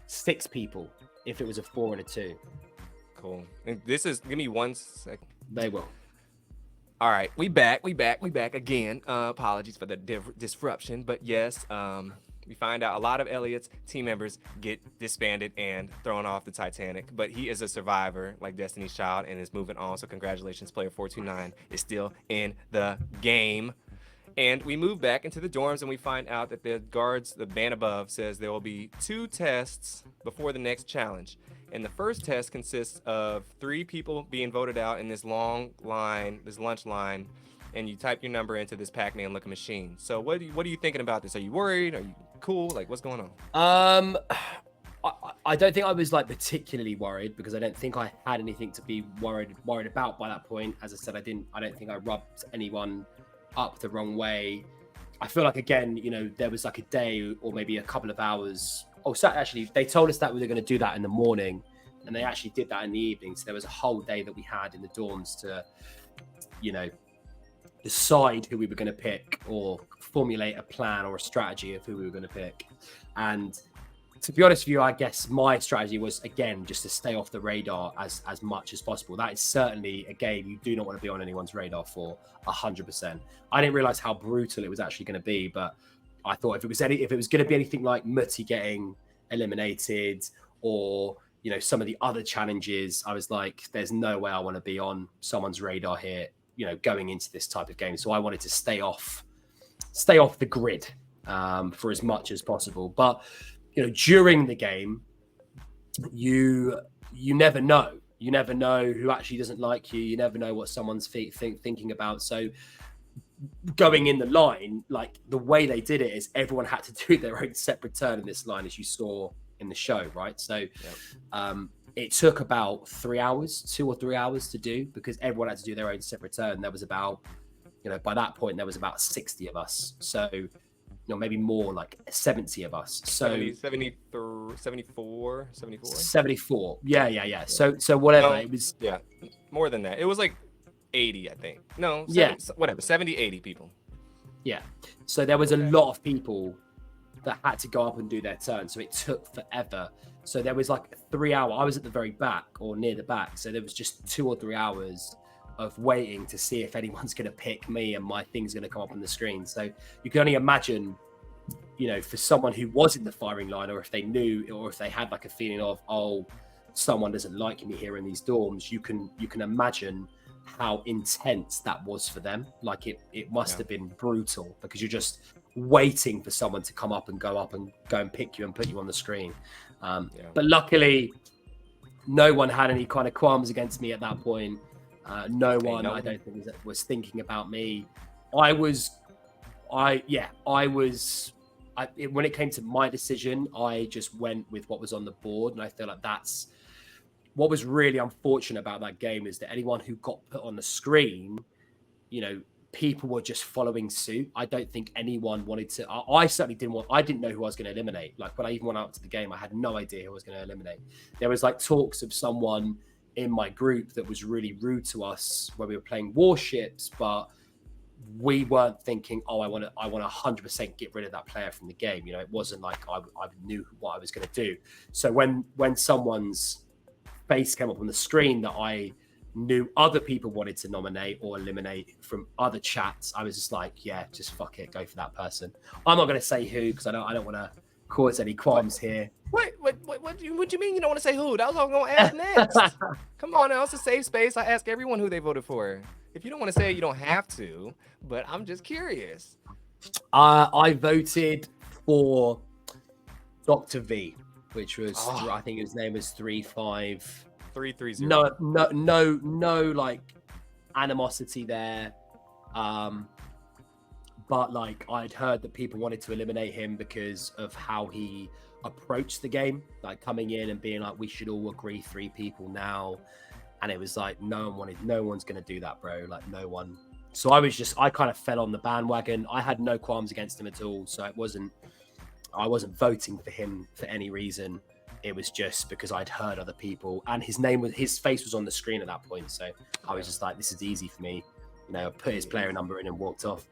6 people if it was a 4 and a 2. Cool. And this is, give me 1 second. They will. All right, we back again. Apologies for the disruption, but yes, we find out a lot of Elliot's team members get disbanded and thrown off the Titanic, but he is a survivor like Destiny's Child and is moving on. So congratulations, player 429 is still in the game. And we move back into the dorms and we find out that the guards, the band above, says there will be 2 tests before the next challenge. And the first test consists of 3 people being voted out in this long line, this lunch line, and you type your number into this Pac-Man looking machine. So what are you thinking about this? Are you worried? Are you cool? Like, what's going on? I don't think I was like particularly worried because I don't think I had anything to be worried about by that point. As I said, I don't think I rubbed anyone up the wrong way. I feel like, again, you know, there was like a day or maybe a couple of hours. Oh, so actually, they told us that we were going to do that in the morning, and they actually did that in the evening. So there was a whole day that we had in the dorms to, you know, decide who we were going to pick or formulate a plan or a strategy of who we were going to pick. And to be honest with you, I guess my strategy was, again, just to stay off the radar as much as possible. That is certainly a game you do not want to be on anyone's radar for 100%. I didn't realize how brutal it was actually going to be, but I thought if it was going to be anything like Mutti getting eliminated or, you know, some of the other challenges, I was like, there's no way I want to be on someone's radar here, you know, going into this type of game. So I wanted to stay off the grid for as much as possible. But you know, during the game, you never know. You never know who actually doesn't like you. You never know what someone's thinking about. So going in the line, like the way they did it is everyone had to do their own separate turn in this line, as you saw in the show, right? So it took about 3 hours, 2 or 3 hours to do because everyone had to do their own separate turn. There was about, you know, by that point, there was about 60 of us. So you know, maybe more, like 70 of us. So 74. Yeah. So whatever. No, it was. Yeah, more than that. It was like 80, I think. No, 70, yeah. Whatever, 70, 80 people. Yeah. So there was a lot of people that had to go up and do their turn. So it took forever. So there was like 3 hours. I was at the very back or near the back. So there was just 2 or 3 hours of waiting to see if anyone's going to pick me and my thing's going to come up on the screen. So you can only imagine, you know, for someone who was in the firing line, or if they knew, or if they had like a feeling of, oh, someone doesn't like me here in these dorms, you can imagine how intense that was for them. Like it must have been brutal because you're just waiting for someone to come up and go and pick you and put you on the screen. But luckily, no one had any kind of qualms against me at that point. No one, I don't think, was thinking about me. When it came to my decision, I just went with what was on the board. And I feel like that's what was really unfortunate about that game, is that anyone who got put on the screen, you know, people were just following suit. I don't think anyone wanted to. I certainly didn't I didn't know who I was going to eliminate. Like when I even went out to the game, I had no idea who I was going to eliminate. There was like talks of someone in my group that was really rude to us when we were playing warships, but we weren't thinking, oh, I want to 100% get rid of that player from the game. You know, it wasn't like I knew what I was going to do. So when someone's face came up on the screen that I knew other people wanted to nominate or eliminate from other chats, I was just like, yeah, just fuck it, go for that person. I'm not going to say who because I don't want to cause any qualms here. What do you mean you don't want to say who? That was what I'm going to ask next. Come on now, it's a safe space. I ask everyone who they voted for. If you don't want to say it, you don't have to, but I'm just curious. I voted for Dr. V, which was, I think his name was 330. No, like animosity there. But like I'd heard that people wanted to eliminate him because of how he approached the game, like coming in and being like, we should all agree 3 people now. And it was like, no one's going to do that, bro. Like no one. So I kind of fell on the bandwagon. I had no qualms against him at all. So I wasn't voting for him for any reason. It was just because I'd heard other people and his face was on the screen at that point. So I was just like, this is easy for me. You know, I put his player number in and walked off.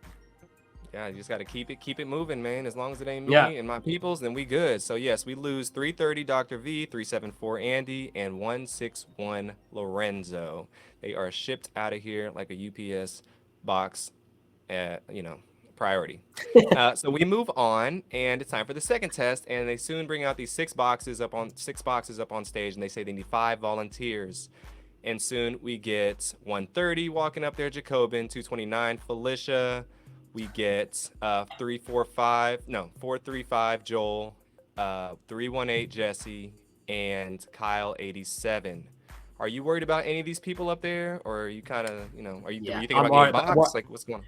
Yeah, you just got to keep it moving, man. As long as it ain't Yeah. me and my peoples, then we good. So yes, we lose 330 Dr. V, 374 Andy, and 161 Lorenzo. They are shipped out of here like a UPS box at, priority. So we move on, and it's time for the second test. And they soon bring out these six boxes up on stage, and they say they need 5 volunteers. And soon we get 130 walking up there, Jacobin, 229 Felicia. We get 435 Joel, 318 Jesse, and Kyle 87. Are you worried about any of these people up there, or are you kind of, were you Yeah. thinking about getting boxed? Like, what's going on?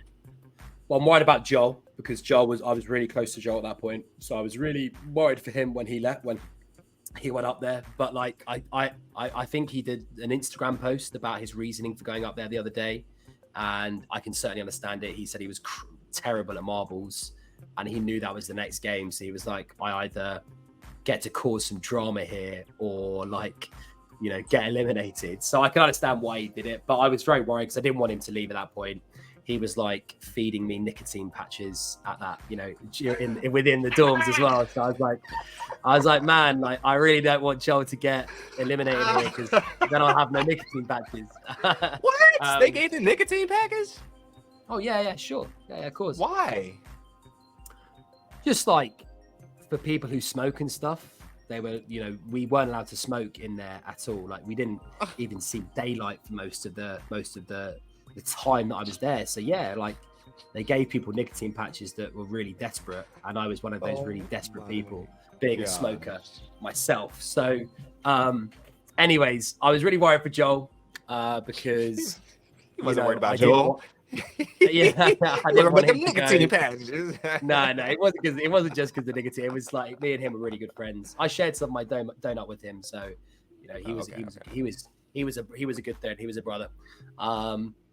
Well, I'm worried about Joel because I was really close to Joel at that point. So I was really worried for him when he went up there. But like, I think he did an Instagram post about his reasoning for going up there the other day. And I can certainly understand it. He said he was terrible at marbles and he knew that was the next game. So he was like, I either get to cause some drama here or like, get eliminated. So I can understand why he did it. But I was very worried because I didn't want him to leave at that point. He was like feeding me nicotine patches at that, within the dorms as well. So I was like, man, like I really don't want Joel to get eliminated here because then I'll have no nicotine patches. What? They gave the nicotine package? Oh yeah, sure, yeah, of course. Why? Just like for people who smoke and stuff, they were, we weren't allowed to smoke in there at all. Like we didn't even see daylight for most of the time that I was there. So yeah, like they gave people nicotine patches that were really desperate, and I was one of those really desperate people, being a smoker myself. So anyways, I was really worried for Joel because he wasn't worried about Joel. Yeah, I didn't want him to nicotine go. patches. No, it wasn't just because the nicotine. It was like me and him were really good friends. I shared some of my donut with him, so he was a good third. He was a brother.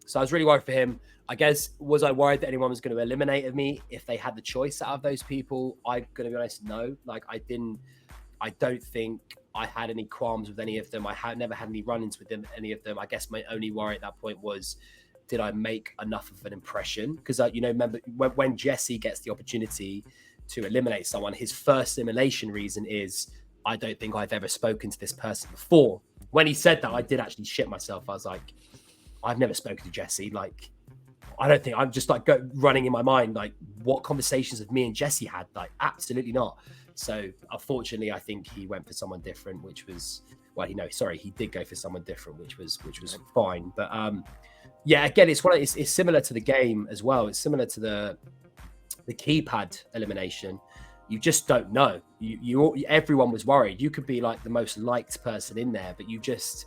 So I was really worried for him. I guess, was I worried that anyone was going to eliminate me if they had the choice out of those people? I'm going to be honest, no. Like I don't think I had any qualms with any of them. I had never had any run-ins with any of them. I guess my only worry at that point was, did I make enough of an impression? Because, remember when Jesse gets the opportunity to eliminate someone, his first elimination reason is, I don't think I've ever spoken to this person before. When he said that, I did actually shit myself. I was like, I've never spoken to Jesse. Like, I don't think I'm just like running in my mind, like what conversations have me and Jesse had? Like, absolutely not. So unfortunately, I think he went for someone different, which was, he did go for someone different, which was fine. But yeah, again, it's similar to the game as well. It's similar to the keypad elimination. You just don't know. Everyone was worried. You could be like the most liked person in there, but you just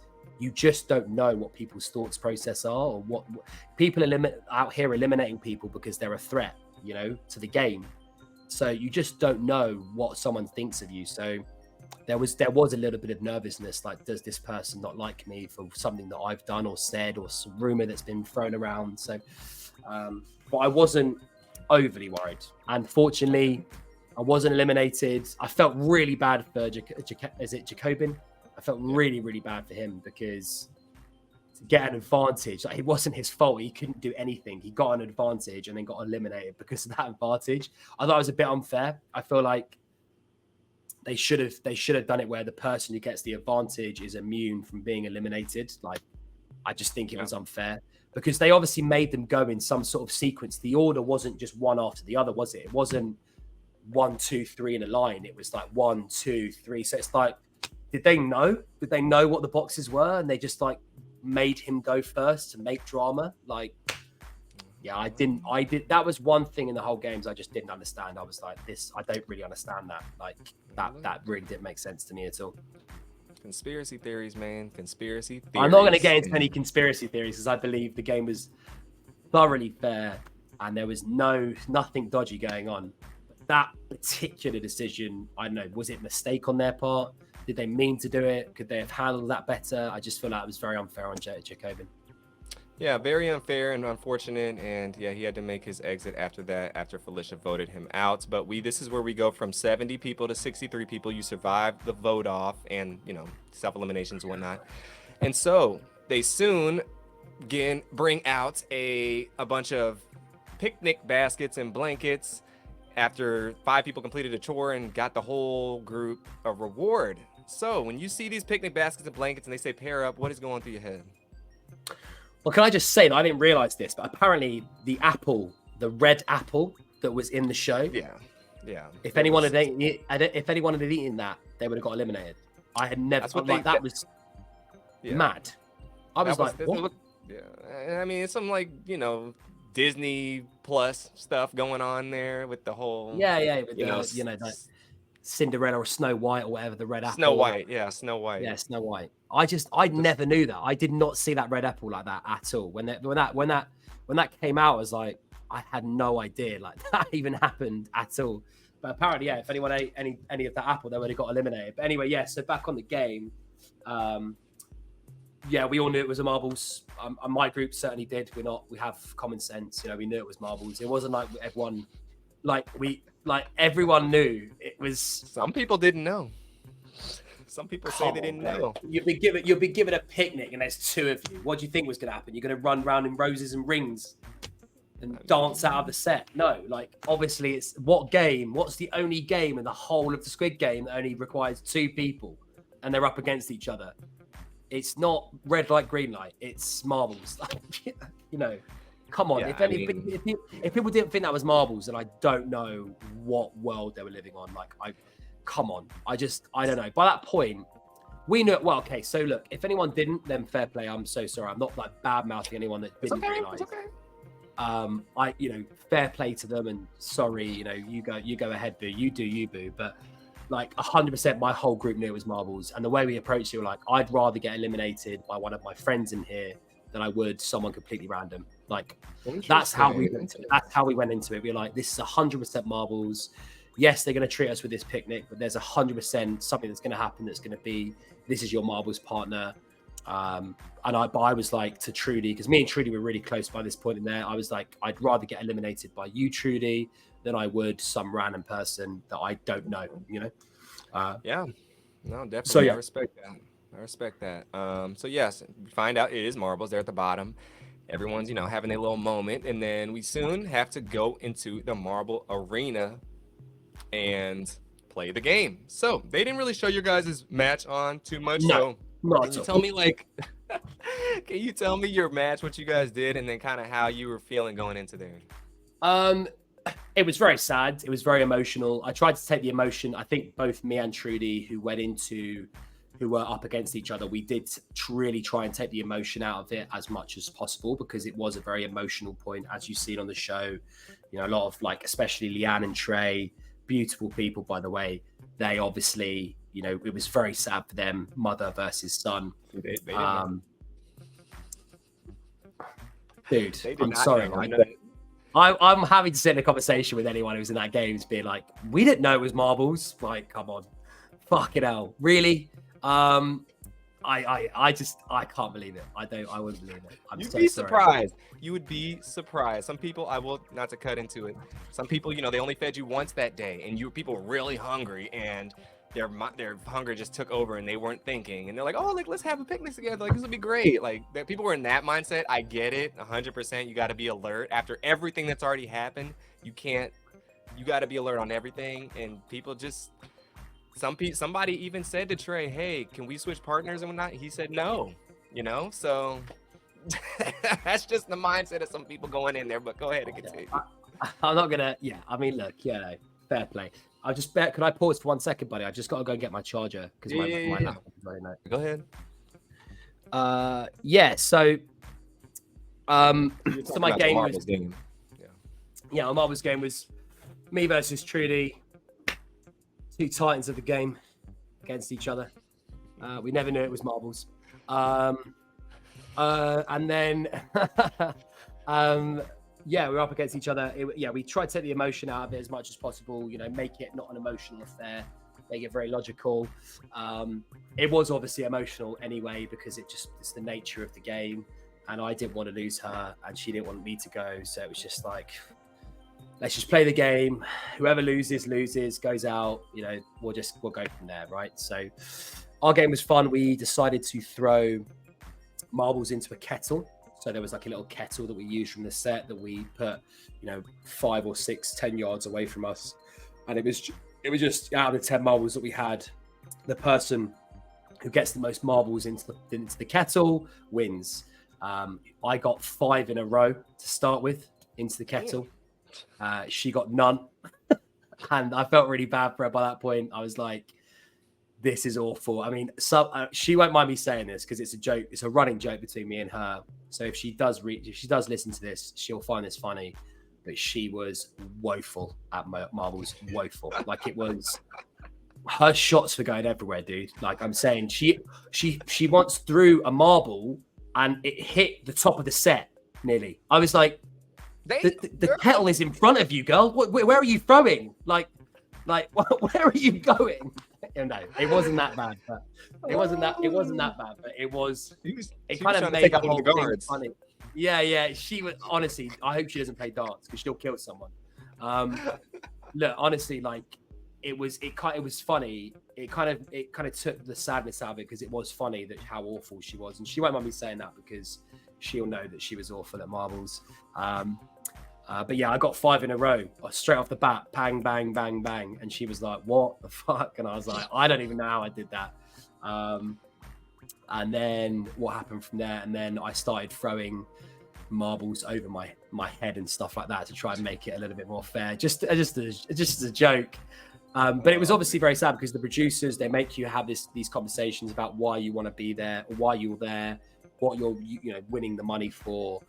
don't know what people's thoughts process are, or what people out here eliminating people because they're a threat, to the game. So you just don't know what someone thinks of you. So there was a little bit of nervousness, like, does this person not like me for something that I've done or said, or some rumor that's been thrown around? So, but I wasn't overly worried. And fortunately, I wasn't eliminated. I felt really bad for Jacobin? I felt really, really bad for him because to get an advantage, like, it wasn't his fault. He couldn't do anything. He got an advantage and then got eliminated because of that advantage. I thought it was a bit unfair. I feel like they should have done it where the person who gets the advantage is immune from being eliminated. Like, I just think it was unfair because they obviously made them go in some sort of sequence. The order wasn't just one after the other, was it? It wasn't 1, 2, 3 in a line. It was like 1, 2, 3. So it's like, did they know? Did they know what the boxes were? And they just like made him go first to make drama? Like, yeah, I did. That was one thing in the whole games I just didn't understand. I was like, I don't really understand that. Like, that really didn't make sense to me at all. Conspiracy theories, man. Conspiracy theories. I'm not going to get into any conspiracy theories because I believe the game was thoroughly fair and there was nothing dodgy going on. But that particular decision, I don't know, was it a mistake on their part? Did they mean to do it? Could they have handled that better? I just feel like it was very unfair on Jacobin. Yeah, very unfair and unfortunate. And yeah, he had to make his exit after that, after Felicia voted him out. But this is where we go from 70 people to 63 people. You survived the vote off and, self-eliminations and whatnot. And so they soon again bring out a bunch of picnic baskets and blankets after 5 people completed a chore and got the whole group a reward. So when you see these picnic baskets and blankets and they say pair up, what is going through your head? Well, can I just say that I didn't realize this, but apparently the red apple that was in the show. Yeah. If anyone had eaten that, they would have got eliminated. I had never. That was mad. I was like, what? Yeah. I mean, it's some like Disney Plus stuff going on there with the whole. Yeah. With like Cinderella or Snow White or whatever, the red apple. Snow White. Yeah, Snow White. Yeah, Snow White. I never knew that. I did not see that red apple like that at all. When that came out, I was like, I had no idea like that even happened at all. But apparently, yeah, if anyone ate any of that apple, they would have got eliminated. But anyway, yeah. So back on the game, yeah, we all knew it was a marbles. My group certainly did. We have common sense. We knew it was marbles. It wasn't like everyone, everyone knew it was. Some people didn't know. Some people say they didn't know. You'll be given a picnic and there's 2 of you. What do you think was going to happen? You're going to run around in roses and rings and dance out of the set? No, obviously it's what's the only game in the whole of the Squid Game that only requires 2 people and they're up against each other? It's not red light, green light. It's marbles. Come on. Yeah, if people didn't think that was marbles, then I don't know what world they were living on. Come on. I don't know. By that point, we knew it. Well, okay. So look, if anyone didn't, then fair play. I'm so sorry. I'm not bad mouthing anyone that didn't realize. It's okay. Fair play to them, and sorry, you go ahead, boo. You do you, boo. But 100%, my whole group knew it was marbles, and the way we approached it, we were like, I'd rather get eliminated by one of my friends in here than I would someone completely random. That's how we went into it. That's how we went into it. We were like, this is 100% marbles. Yes, they're going to treat us with this picnic, but there's 100% something that's going to happen that's going to be, this is your marbles partner. And I was like to Trudy, because me and Trudy were really close by this point in there. I was like, I'd rather get eliminated by you, Trudy, than I would some random person that I don't know, Yeah, no, definitely. So, yeah. I respect that. So yes, we find out it is marbles. They're at the bottom. Everyone's, having a little moment. And then we soon have to go into the marble arena and play the game. So they didn't really show your guys' match on too much. No, so can you tell me can you tell me your match, what you guys did, and then kind of how you were feeling going into there? It was very sad. It was very emotional. I tried to take the emotion. I think both me and Trudy, who were up against each other, we did really try and take the emotion out of it as much as possible, because it was a very emotional point, as you've seen on the show. A lot of especially Leanne and Trey, beautiful people, by the way. They obviously, it was very sad for them, mother versus son. They Dude, I'm sorry. I'm having to sit in a conversation with anyone who's in that game, is being like, we didn't know it was marbles. Come on, fucking hell, really? I can't believe it. I wouldn't believe it. You'd be surprised. You would be surprised. Some people, I will not to cut into it. Some people, they only fed you once that day, and people were really hungry, and their hunger just took over, and they weren't thinking, and they're like, oh, let's have a picnic together. This will be great. People were in that mindset. I get it, 100%. You got to be alert after everything that's already happened. You got to be alert on everything, and people just. Somebody even said to Trey, hey, can we switch partners and whatnot? He said no, so that's just the mindset of some people going in there. But go ahead and continue. I'm not gonna. Yeah, I mean, look, fair play. I'll just bet. Could I pause for 1 second, buddy? I just got to go and get my charger because my laptop is running out. Go ahead. Yeah. So, so my game was. Yeah, my marbles game was me versus Trudy. 2 titans of the game against each other. We never knew it was marbles. And then, we were up against each other. We tried to take the emotion out of it as much as possible. Make it not an emotional affair. Make it very logical. It was obviously emotional anyway, because it's the nature of the game. And I didn't want to lose her, and she didn't want me to go. So it was just like, let's just play the game. Whoever loses, goes out. We'll go from there, right? So our game was fun. We decided to throw marbles into a kettle. So there was like a little kettle that we used from the set that we put, 5 or 6, 10 yards away from us. And it was just out of the 10 marbles that we had, the person who gets the most marbles into the kettle wins. I got 5 in a row to start with into the kettle. She got none. And I felt really bad for her by that point. I was like, this is awful. I mean, she won't mind me saying this because it's a joke. It's a running joke between me and her. So if she does listen to this, she'll find this funny. But she was woeful at marbles, woeful. Like it was, her shots were going everywhere, dude. Like I'm saying, she once threw a marble and it hit the top of the set nearly. I was like, the kettle is in front of you, girl. Where are you throwing? Like, where are you going? No, it wasn't that bad. But it wasn't that bad. But it was. It kind of made the whole thing funny. Yeah. She was honestly. I hope she doesn't play darts because she'll kill someone. Look, honestly, like it was funny. It kind of took the sadness out of it because it was funny that how awful she was, and she won't mind me saying that because she'll know that she was awful at marbles. But yeah, I got 5 in a row straight off the bat, bang, bang, bang, bang. And she was like, what the fuck? And I was like, I don't even know how I did that. And then what happened from there? And then I started throwing marbles over my head and stuff like that to try and make it a little bit more fair, just as a joke. But it was obviously very sad because the producers, they make you have these conversations about why you want to be there, or why you're there, what you're winning the money for,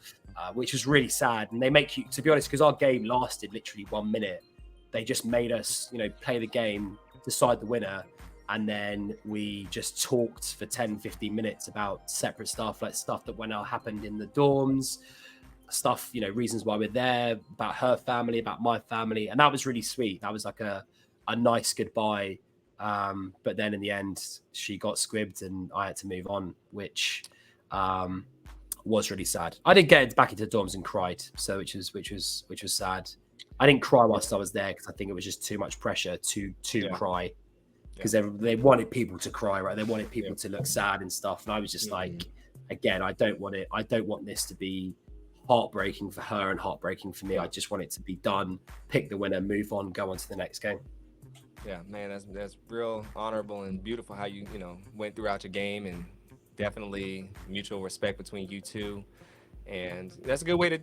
which was really sad. And they make you, to be honest, because our game lasted literally 1 minute, they just made us play the game, decide the winner, and then we just talked for 10-15 minutes about separate stuff, like stuff that happened in the dorms, stuff, reasons why we're there, about her family, about my family. And that was really sweet. That was like a nice goodbye. But then in the end, she got squibbed and I had to move on, which was really sad. I didn't get back into the dorms and cried, so which was sad. I didn't cry whilst I was there because I think it was just too much pressure to cry, because they wanted people to cry, right? They wanted people to look sad and stuff, and I was just like, again, I don't want this to be heartbreaking for her and heartbreaking for me. I just want it to be done, pick the winner, move on, go on to the next game. Yeah, man, that's real honorable and beautiful how you went throughout your game, and definitely mutual respect between you two. And that's a good way to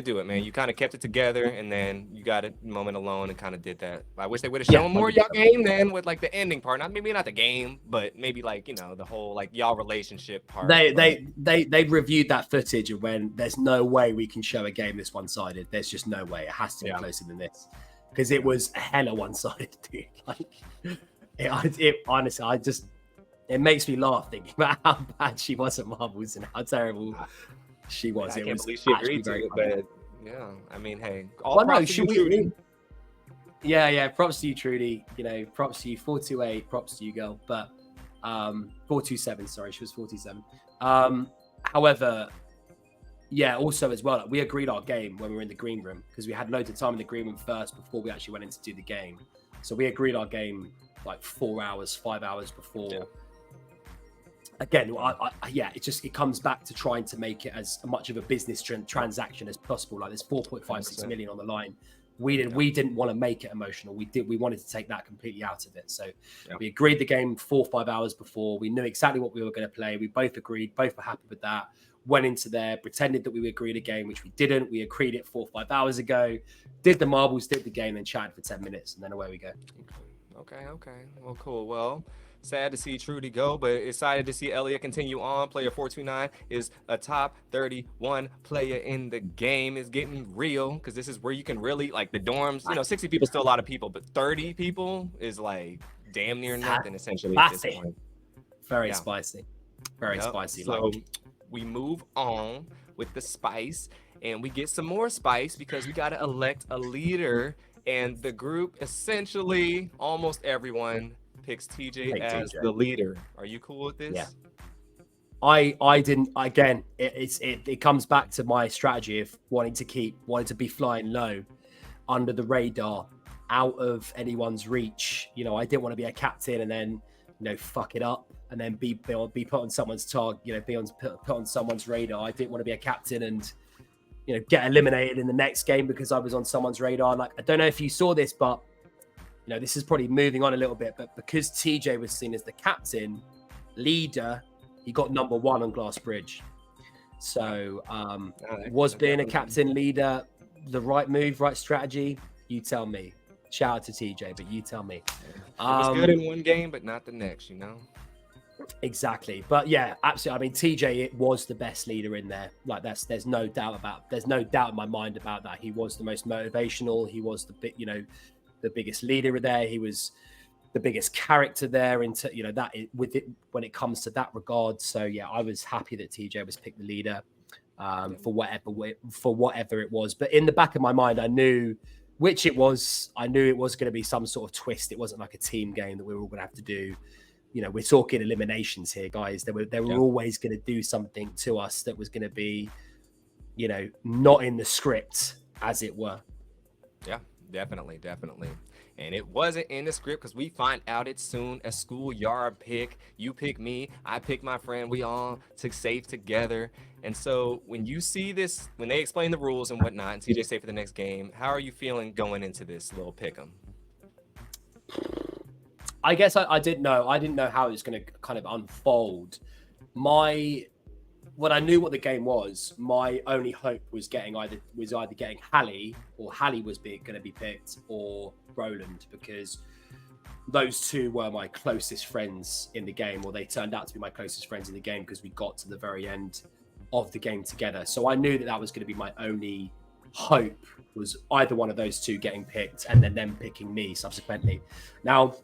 do it, man. You kind of kept it together, and then you got a moment alone and kind of did that. I wish they would have shown more of y'all game then, with like the ending part. Maybe not the game, but maybe like the whole like y'all relationship part. They reviewed that footage and when there's no way we can show a game this one-sided. There's just no way. It has to be closer than this, because it was hella one-sided, dude. Like it honestly, it makes me laugh thinking about how bad she was at marbles and how terrible she was. I can't believe she agreed to it, but yeah, I mean, hey, props to you, Trudy. Yeah, props to you, Trudy. Props to you, 428. Props to you, girl. But 427. Sorry, she was 47. However, yeah, also as well, we agreed our game when we were in the green room because we had loads of time in the green room first before we actually went in to do the game. So we agreed our game like 4 hours, 5 hours before. Yeah. Again, it comes back to trying to make it as much of a business transaction as possible. Like there's 4.56 million on the line. We didn't want to make it emotional. We wanted to take that completely out of it. So we agreed the game 4 or 5 hours before. We knew exactly what we were going to play. We both agreed, both were happy with that. Went into there, pretended that we agreed a game, which we didn't. We agreed it 4 or 5 hours ago. Did the marbles, did the game, then chatted for 10 minutes, and then away we go. Okay. Well, cool. Well, sad to see Trudy go, but excited to see Elliot continue on. Player 429 is a top 31 player in the game. Is getting real, because this is where you can really, like, the dorms, 60 people is still a lot of people, but 30 people is like damn near nothing essentially at this point. Very spicy. Very spicy. So we move on with the spice, and we get some more spice because we got to elect a leader, and the group, essentially almost everyone picks TJ as the leader. Are you cool with this? Yeah. I didn't. Again, it comes back to my strategy of wanting to be flying low, under the radar, out of anyone's reach. I didn't want to be a captain and then fuck it up. and then be put on someone's target, put on someone's radar. I didn't want to be a captain and get eliminated in the next game because I was on someone's radar. Like, I don't know if you saw this, but this is probably moving on a little bit, but because TJ was seen as the captain leader, he got number 1 on Glass Bridge. So was being a captain leader the right move, right strategy? You tell me. Shout out to TJ, but you tell me. It was good in one game, but not the next, Exactly. But yeah, absolutely. I mean, TJ, it was the best leader in there. Like, there's no doubt in my mind about that. He was the most motivational. He was the biggest leader there. He was the biggest character there into when it comes to that regard. So yeah, I was happy that TJ was picked the leader for whatever it was. But in the back of my mind, I knew which it was. I knew it was going to be some sort of twist. It wasn't like a team game that we were all going to have to do. We're talking eliminations here, guys. They were always going to do something to us that was going to be, not in the script, as it were. Yeah, definitely. And it wasn't in the script because we find out it soon. A schoolyard pick. You pick me. I pick my friend. We all took safe together. And so when you see this, when they explain the rules and whatnot, and TJ safe for the next game, how are you feeling going into this little pick'em? I guess I didn't know. I didn't know how it was going to kind of unfold. When I knew what the game was, my only hope was either getting Hallie, or Hallie was going to be picked, or Roland, because those two were my closest friends in the game, or they turned out to be my closest friends in the game because we got to the very end of the game together. So I knew that was going to be my only hope, was either one of those two getting picked and then them picking me subsequently. Now,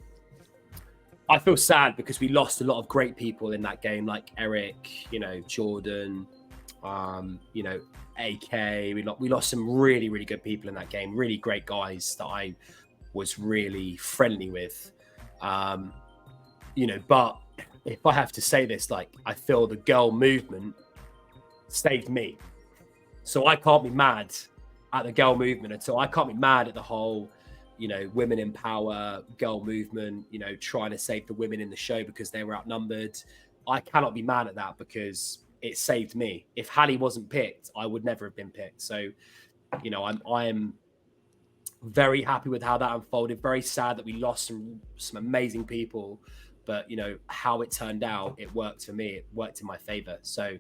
I feel sad because we lost a lot of great people in that game, like Eric, Jordan, AK. We lost some really, really good people in that game, really great guys that I was really friendly with. But if I have to say this, I feel the girl movement saved me. So I can't be mad at the girl movement at all. I can't be mad at the whole women in power, girl movement, trying to save the women in the show because they were outnumbered. I cannot be mad at that because it saved me. If Hallie wasn't picked, I would never have been picked. So, I am very happy with how that unfolded. Very sad that we lost some amazing people, but how it turned out, it worked for me. It worked in my favor. So,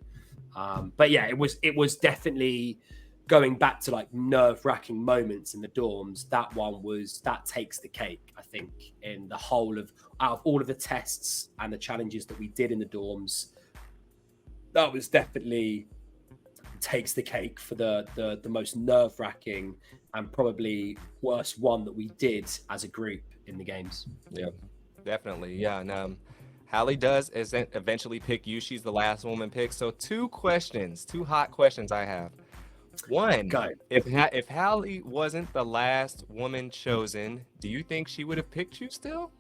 but yeah, it was definitely, going back to nerve-wracking moments in the dorms, that takes the cake, I think, in the whole out of all of the tests and the challenges that we did in the dorms. That was definitely takes the cake for the most nerve-wracking and probably worst one that we did as a group in the games. Yeah, definitely. Yeah, and Hallie does eventually pick you. She's the last woman picked. So two hot questions I have. One, if Hallie wasn't the last woman chosen, do you think she would have picked you still?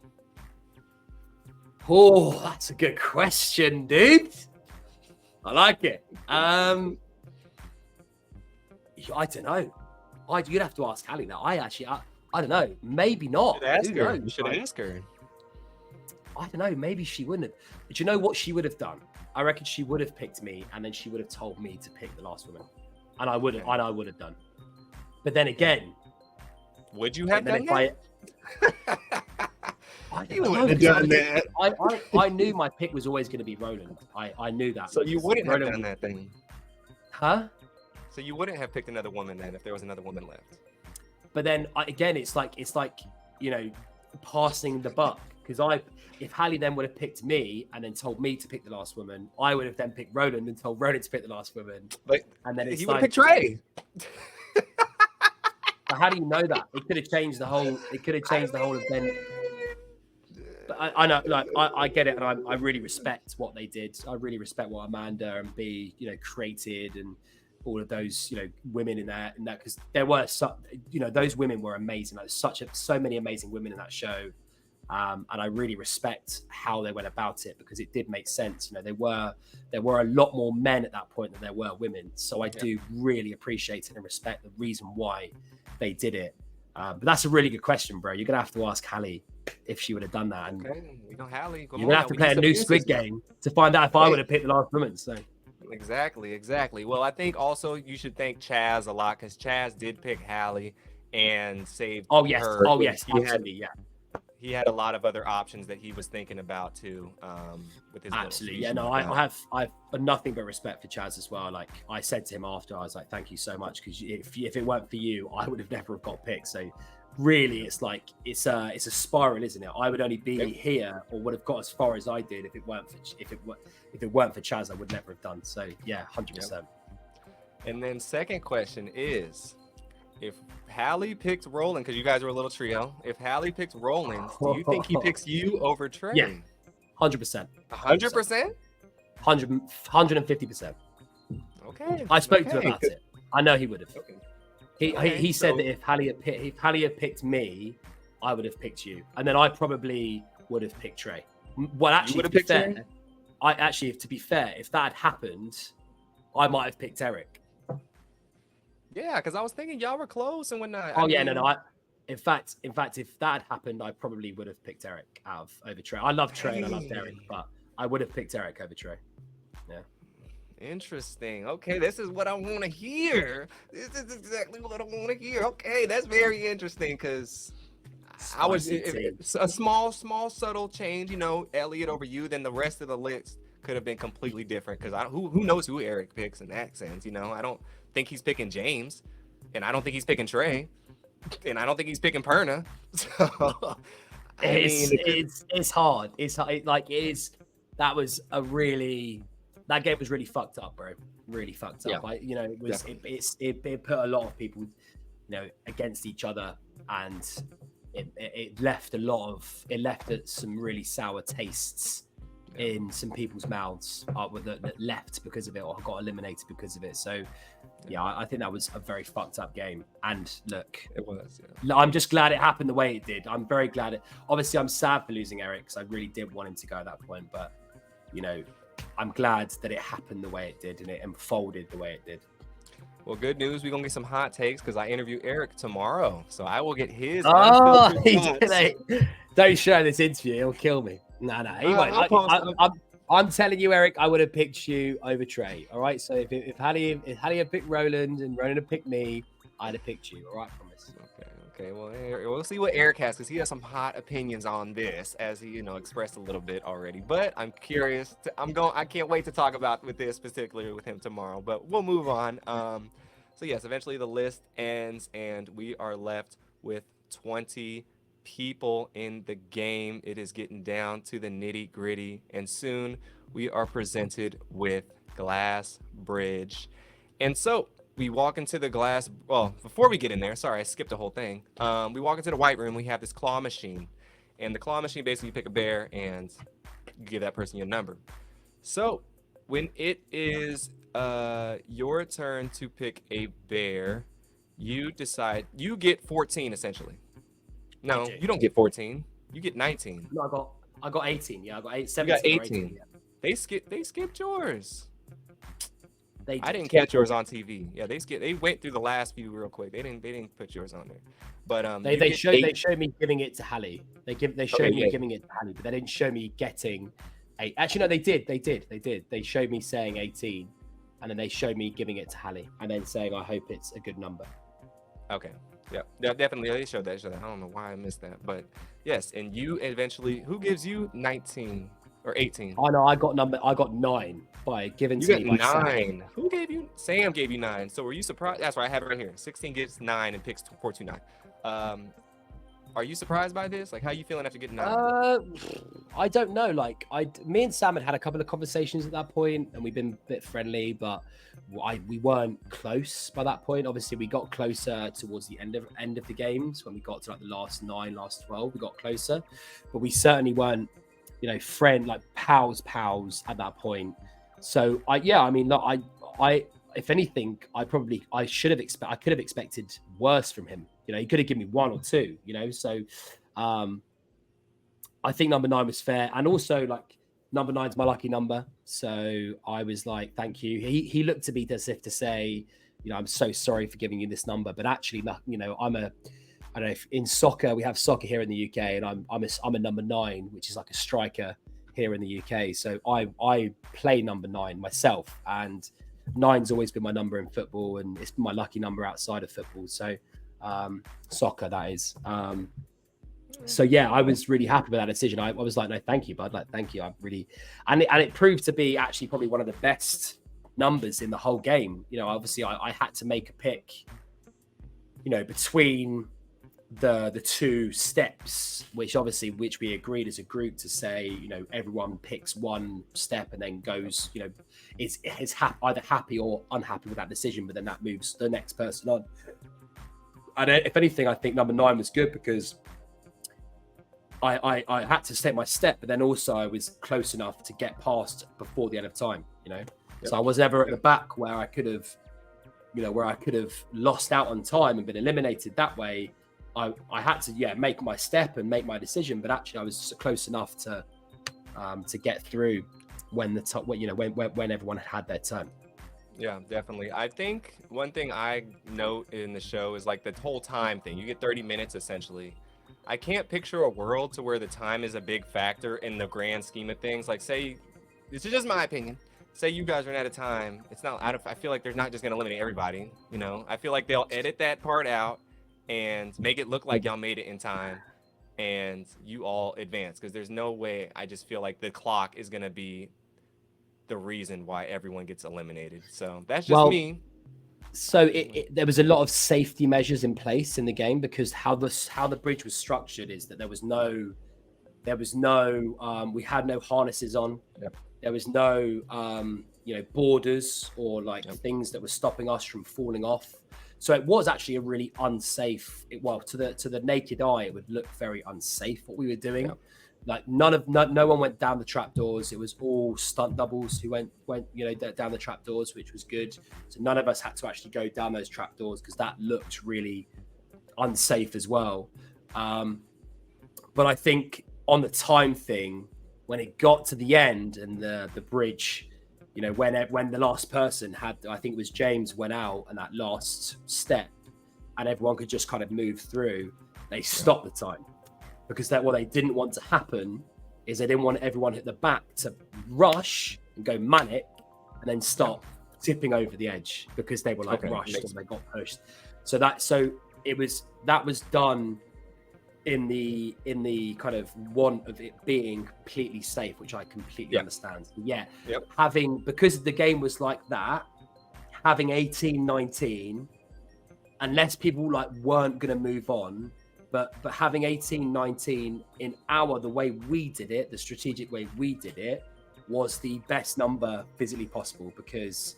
Oh, that's a good question, dude. I like it. I don't know. You'd have to ask Hallie that. I don't know. Maybe not. You should ask her. I don't know. Maybe she wouldn't have. But you know what she would have done? I reckon she would have picked me, and then she would have told me to pick the last woman. And I would have done. But then again, would you have done that? You wouldn't have done that. I knew my pick was always going to be Roland. I knew that. So you wouldn't have done that thing. Huh? So you wouldn't have picked another woman then if there was another woman left. But then again, it's like passing the buck, because if Hallie then would have picked me and then told me to pick the last woman, I would have then picked Roland and told Roland to pick the last woman. And then he would have picked Trey. But how do you know that? It could have changed the whole. Event. But I know, I get it, and I really respect what they did. I really respect what Amanda and B, created, and all of those, women in that, because there were those women were amazing. So many amazing women in that show. And I really respect how they went about it, because it did make sense. There were a lot more men at that point than there were women. So I do really appreciate it and respect the reason why they did it. But that's a really good question, bro. You're going to have to ask Hallie if she would have done that. And Okay, we know Hallie. Come you're on gonna now, have to we play need a some new Squid answers now. game to find out if I Hey. would have picked the last woman. So Exactly. Well, I think also you should thank Chaz a lot because Chaz did pick Hallie and saved oh yes, her. absolutely, yeah. He had a lot of other options that he was thinking about too. With his little Absolutely, speech yeah. and No, whatnot. I have nothing but respect for Chaz as well. Like I said to him after, I was like, "Thank you so much," because if it weren't for you, I would have never got picked. So really, it's like it's a spiral, isn't it? I would only be here or would have got as far as I did if it weren't for Chaz, I would never have done. So yeah, 100%. And then second question is, if Hallie picked Roland, because you guys were a little trio, if Hallie picked Roland, do you think he picks you over Trey? Yeah. 100%. 100%? 150%. Okay. I spoke to him about it. I know he would have. Okay. He said that if Hallie had picked me, I would have picked you, and then I probably would have picked Trey. Well, actually, to be fair, to be fair, if that had happened, I might have picked Eric. Yeah, because I was thinking y'all were close and whatnot. In fact, if that had happened, I probably would have picked Eric over Trey. I love Trey and I love Eric, but I would have picked Eric over Trey. Yeah. Interesting. Okay, this is what I want to hear. This is exactly what I want to hear. Okay, that's very interesting because I was it's a small, subtle change. You know, Elliot over you. Then the rest of the list could have been completely different because who knows who Eric picks in that sense. You know, I don't think he's picking James, and I don't think he's picking Trey, and I don't think he's picking Perna. So it's hard. That game was really fucked up, bro. Really fucked up. Yeah. It put a lot of people, against each other, and it left some really sour tastes in some people's mouths that left because of it or got eliminated because of it. So I think that was a very fucked up game. And look, it was. I'm just glad it happened the way it did. I'm very glad. Obviously, I'm sad for losing Eric because I really did want him to go at that point. But I'm glad that it happened the way it did and it unfolded the way it did. Well, good news. We're going to get some hot takes because I interview Eric tomorrow. So I will get his. Don't share this interview. He'll kill me. No, he won't. I'm telling you, Eric, I would have picked you over Trey. All right. So if Hallie had picked Roland and Roland had picked me, I'd have picked you. All right. I promise. Okay. Well, we'll see what Eric has because he has some hot opinions on this, as he expressed a little bit already. But I'm curious. I can't wait to talk about with this particularly with him tomorrow. But we'll move on. So yes, eventually the list ends and we are left with 20 people in the game. It is getting down to the nitty gritty, and soon we are presented with Glass Bridge. And so we walk into the glass. Well, before we get in there, sorry, I skipped the whole thing. We walk into the white room. We have this claw machine, and the claw machine basically you pick a bear and you give that person your number. So when it is your turn to pick a bear, you decide you get 14 essentially. No, you don't get 14. You get 19. No, I got 18. Yeah, I got 17. You got 18. They skipped yours. I didn't catch yours on TV. Yeah, they went through the last few real quick. They didn't put yours on there. But they showed me giving it to Hallie. They showed me giving it to Hallie, but they didn't show me getting 8. Actually, no, they did. They showed me saying 18, and then they showed me giving it to Hallie, and then saying I hope it's a good number. Okay. Yeah, definitely. They showed that. I don't know why I missed that, but yes. And you eventually, who gives you 19 or 18? Oh no, I got 9 by giving to me. You got 9. Who gave you? Sam gave you 9. So were you surprised? That's right. I have it right here. 16 gets 9 and picks 429. Are you surprised by this? Like, how you feeling after getting 9? I don't know. Like, me and Sam had a couple of conversations at that point, and we've been a bit friendly, but we weren't close by that point. Obviously, we got closer towards the end of the games when we got to like the last 9, last 12. We got closer, but we certainly weren't, pals at that point. So if anything, I could have expected worse from him. He could have given me 1 or 2, so I think number 9 was fair. And also number 9's my lucky number. So I was like, thank you. He looked at me as if to say, I'm so sorry for giving you this number, but actually, I don't know if in soccer, we have soccer here in the UK, and I'm a number 9, which is like a striker here in the UK. So I play number 9 myself, and 9's always been my number in football, and it's my lucky number outside of football. So soccer, that is. So yeah, I was really happy with that decision. I was like, no, thank you, bud. Like, thank you. I really, and it proved to be actually probably one of the best numbers in the whole game. You know, obviously I had to make a pick, you know, between the 2 steps, which we agreed as a group to say, you know, everyone picks one step and then goes, you know, is either happy or unhappy with that decision, but then that moves the next person on. And if anything, I think number 9 was good because I had to take my step, but then also I was close enough to get past before the end of time, you know. Yep. So I was never at the back where I could have, you know, where I could have lost out on time and been eliminated that way. I had to make my step and make my decision, but actually I was close enough to get through when when everyone had their turn. Yeah, definitely. I think one thing I note in the show is like the whole time thing. You get 30 minutes essentially. I can't picture a world to where the time is a big factor in the grand scheme of things. Like, say, this is just my opinion. Say you guys run out of time. It's not out of. I feel like they're not just gonna eliminate everybody. You know, I feel like they'll edit that part out and make it look like y'all made it in time, and you all advance. Because there's no way. I just feel like the clock is gonna be the reason why everyone gets eliminated. So that's just me. So there was a lot of safety measures in place in the game because how the bridge was structured is that we had no harnesses on. Yep. There was no borders or things that were stopping us from falling off. So it was actually a really unsafe. To the naked eye, it would look very unsafe what we were doing. Yep. Like no one went down the trapdoors. It was all stunt doubles who went down the trapdoors, which was good. So none of us had to actually go down those trapdoors because that looked really unsafe as well. But I think on the time thing, when it got to the end and the bridge, you know, when the last person had, I think it was James, went out and that last step, and everyone could just kind of move through, they stopped the time. Because what they didn't want to happen is they didn't want everyone at the back to rush and go manic and then start tipping over the edge because they were rushed and they got pushed. So that was done in the kind of want of it being completely safe, which I completely understand. Because the game was like that, having 18, 19, unless people weren't going to move on. But having 18, 19 in the way we did it, the strategic way we did it, was the best number physically possible because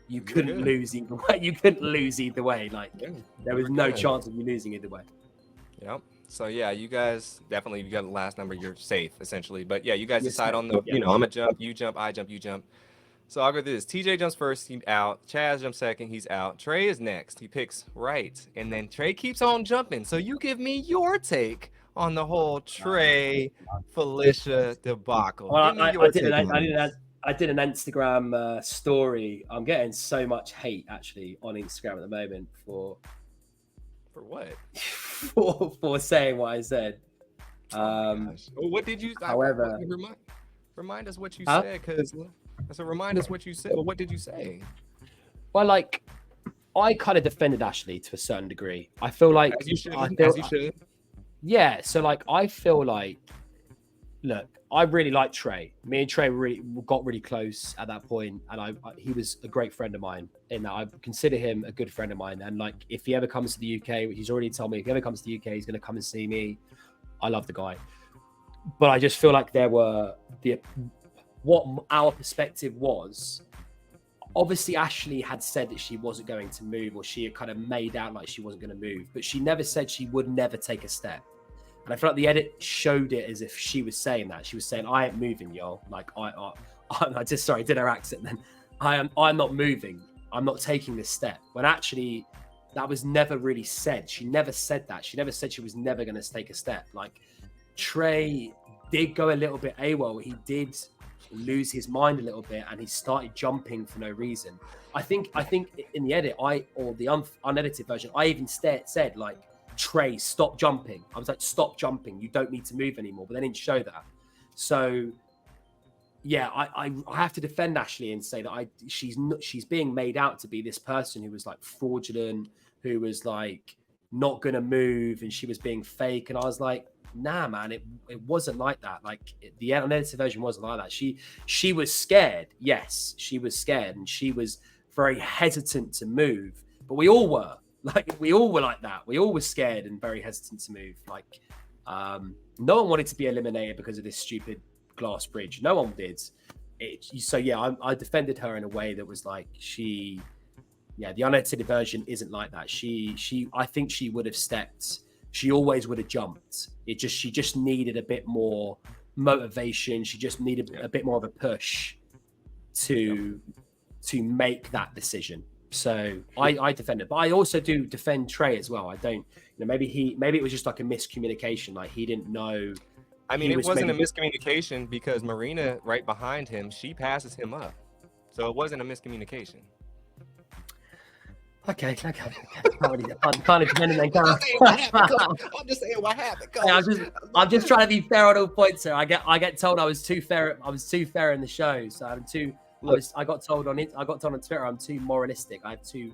you couldn't lose either way. You couldn't lose either way. There was no chance of you losing either way. Yep. So you guys definitely, you got the last number, you're safe essentially. But you guys decide on the, I'm gonna jump, you jump, I jump, you jump. So I'll go through this. TJ jumps first, he's out. Chaz jumps second, he's out. Trey is next. He picks right. And then Trey keeps on jumping. So you give me your take on the whole Trey Felicia debacle. Well, I did an Instagram story. I'm getting so much hate actually on Instagram at the moment for what? for saying what I said. What did you? However, remind us what you said, because. So remind us what you said. Well, what did you say? Well, I kind of defended Ashley to a certain degree. I feel like as you should. Yeah. So I feel like, look, I really like Trey. Me and Trey really got really close at that point, and he was a great friend of mine. In that, I consider him a good friend of mine. And if he ever comes to the UK, which he's already told me, if he ever comes to the UK, he's going to come and see me. I love the guy, but I just feel like there were what our perspective was. Obviously, Ashley had said that she wasn't going to move, or she had kind of made out like she wasn't going to move, but she never said she would never take a step. And I feel like the edit showed it as if she was saying that. She was saying, "I ain't moving, y'all." I just did her accent then. I'm not moving. I'm not taking this step. When actually, that was never really said. She never said that. She never said she was never going to take a step. Trey did go a little bit AWOL. He did lose his mind a little bit, and he started jumping for no reason. I think in the edit, or the unedited version, I even said Trey, stop jumping. I was like, stop jumping. You don't need to move anymore. But they didn't show that. So yeah, I have to defend Ashley and say that she's being made out to be this person who was like fraudulent, who was like not gonna move, and she was being fake. And I was like, nah, man, it wasn't like that. Like the unedited version wasn't like that. She was scared. Yes, she was scared, and she was very hesitant to move. But we all were. Like we all were like that. We all were scared and very hesitant to move. Like no one wanted to be eliminated because of this stupid glass bridge. No one did. So yeah, I defended her in a way that was like the unedited version isn't like that. I think she would have stepped. She always would have jumped. She just needed a bit more motivation. She just needed a bit more of a push to make that decision. So I defend it, but I also do defend Trey as well. I don't, maybe it was just like a miscommunication. Like he didn't know. I mean, it wasn't a miscommunication because Marina, right behind him, she passes him up. So it wasn't a miscommunication. Okay. I'm kind of defending that guy. I'm just saying what happened. I'm just trying to be fair on all points here. I get told I was too fair. I was too fair in the show, so I got told on Twitter I'm too moralistic. I have too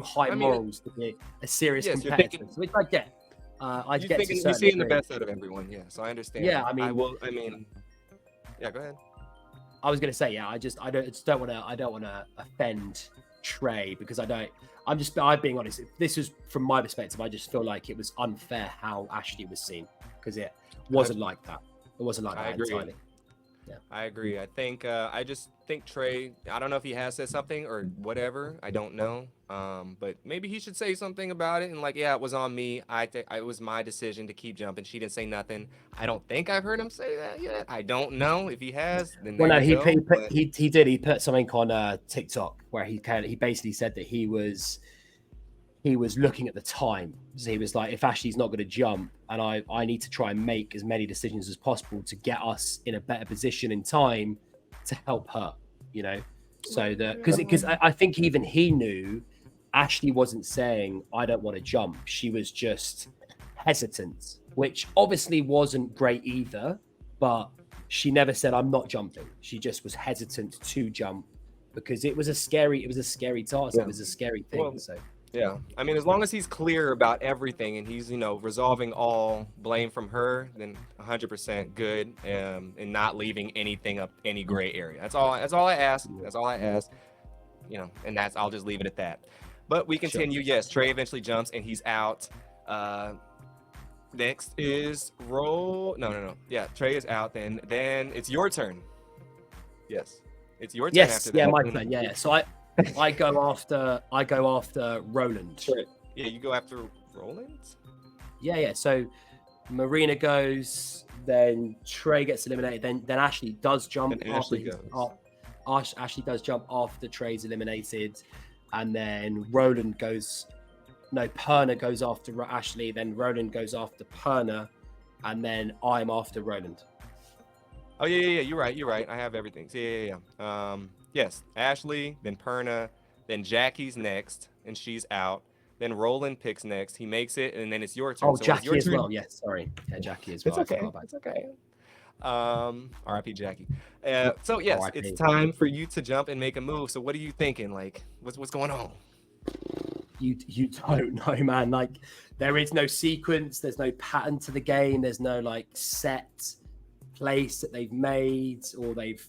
high morals to be a serious competitor, which I get. You're seeing the best out of everyone, yeah. So I understand. Yeah, yeah, go ahead. I was gonna say, yeah, I don't want to offend Trey because I'm being honest. This is from my perspective. I just feel like it was unfair how Ashley was seen because it wasn't like that. It wasn't like that entirely. Yeah. I agree. I just think Trey, I don't know if he has said something or whatever. I don't know. But maybe he should say something about it and like, yeah, it was on me. It was my decision to keep jumping. She didn't say nothing. I don't think I've heard him say that yet. I don't know if he has. Then well, no, he did. He put something on TikTok where he basically said that he was looking at the time. So he was like, if Ashley's not going to jump and I need to try and make as many decisions as possible to get us in a better position in time to help her, so that because I think even he knew Ashley wasn't saying I don't want to jump. She was just hesitant, which obviously wasn't great either, but she never said I'm not jumping. She just was hesitant to jump because it was a scary task. Yeah. It was a scary thing. Well, yeah, I mean, as long as he's clear about everything and he's, resolving all blame from her, then 100% good, and not leaving anything up any gray area. That's all I ask. That's all I ask. And I'll just leave it at that. But we continue. Sure. Yes, Trey eventually jumps and he's out. Next is No. Yeah, Trey is out. Then it's your turn. Yes, it's your turn. Yes, after that. Yeah, my turn. Yeah. So I go after Roland. Sure. Yeah, you go after Roland? Yeah. So Marina goes, then Trey gets eliminated, then Ashley does jump. And Ashley goes. Ashley does jump after Trey's eliminated, and then Roland goes. No, Perna goes after Ashley, then Roland goes after Perna, and then I'm after Roland. Oh yeah. You're right. I have everything. So, yeah. Yes, Ashley, then Perna, then Jackie's next, and she's out. Then Roland picks next. He makes it, and then it's your turn. Oh, so Jackie as well. Yes, sorry. Yeah, Jackie as well. It's okay. R.I.P. Jackie. So yes, R.I.P. It's time for you to jump and make a move. So what are you thinking? Like, what's going on? You don't know, man. Like, there is no sequence. There's no pattern to the game. There's no like set place that they've made or they've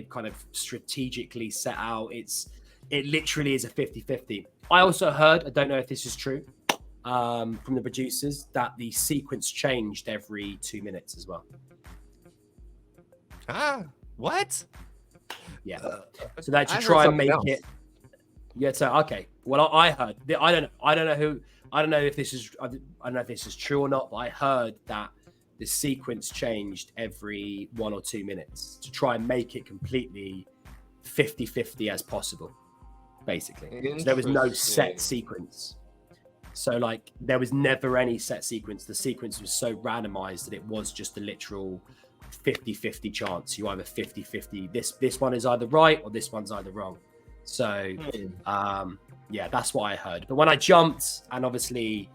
kind of strategically set out. It literally is a 50-50. I also heard, I don't know if this is true, from the producers, that the sequence changed every 2 minutes as well. What? Yeah. So that you try and make it. Yeah. So okay. Well, I heard. I don't know if this is true or not, but I heard that the sequence changed every 1 or 2 minutes to try and make it completely 50-50 as possible, basically. So there was no set sequence. So like there was never any set sequence. The sequence was so randomized that it was just a literal 50-50 chance. You either 50-50. This one is either right or this one's either wrong. So yeah, that's what I heard. But when I jumped, and obviously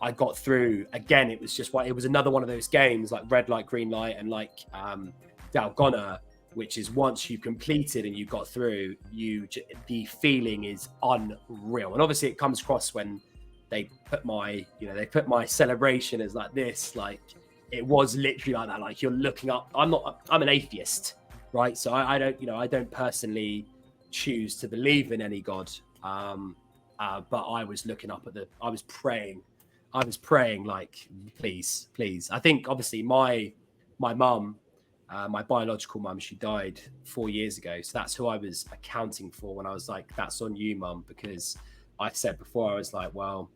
I got through. Again, it was just it was another one of those games like red light, green light, and like Dalgona, which is once you completed and you got through, the feeling is unreal. And obviously it comes across when they put my celebration as like this, like it was literally like that. Like you're looking up. I'm an atheist, right? So I don't personally choose to believe in any God. But I was looking up I was praying like, please. I think obviously my mum, my biological mum, she died 4 years ago. So that's who I was accounting for when I was like, that's on you, mum, because I said before, I was like, well,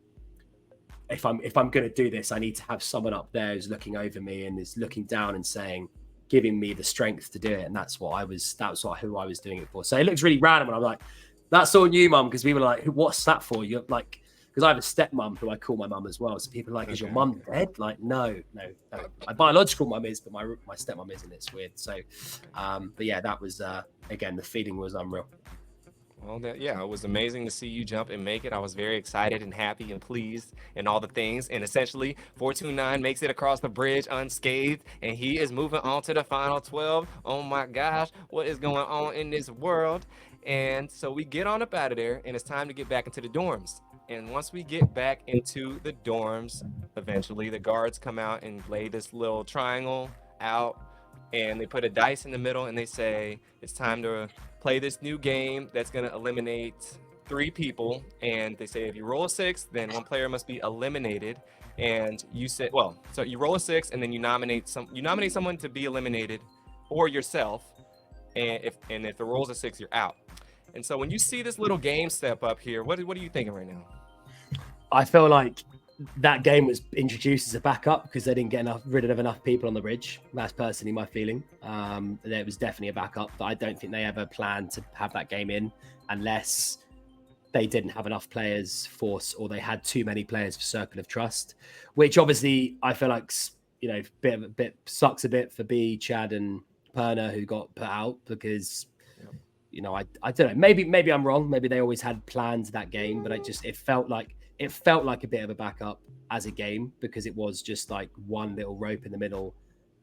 if I'm going to do this, I need to have someone up there who's looking over me and is looking down and saying, giving me the strength to do it. And that's who I was doing it for. So it looks really random. And I'm like, that's on you, mum. Because people are like, what's that for? You're like, because I have a stepmom who I call my mum as well. So people are like, is your mum dead? Like, no. My biological mum is, but my stepmom isn't. It's weird. So, but yeah, that was, again, the feeling was unreal. Well, it was amazing to see you jump and make it. I was very excited and happy and pleased and all the things. And essentially, 429 makes it across the bridge unscathed, and he is moving on to the final 12. Oh my gosh, what is going on in this world? And so we get on up out of there, and it's time to get back into the dorms. And once we get back into the dorms, eventually the guards come out and lay this little triangle out, and they put a dice in the middle, and they say, it's time to play this new game that's going to eliminate 3 people. And they say if you roll a 6, then one player must be eliminated. And you said, so you roll a 6, and then you nominate someone to be eliminated, or yourself. And if the roll's a 6, you're out. And so when you see this little game step up here, what are you thinking right now? I feel like that game was introduced as a backup because they didn't get rid of enough people on the bridge. That's personally my feeling. It was definitely a backup, but I don't think they ever planned to have that game in unless they didn't have enough players or they had too many players for Circle of Trust, which obviously I feel like, bit sucks a bit for B, Chad and Perna who got put out because, I don't know, maybe I'm wrong. Maybe they always had plans that game, but it felt like a bit of a backup as a game because it was just like one little rope in the middle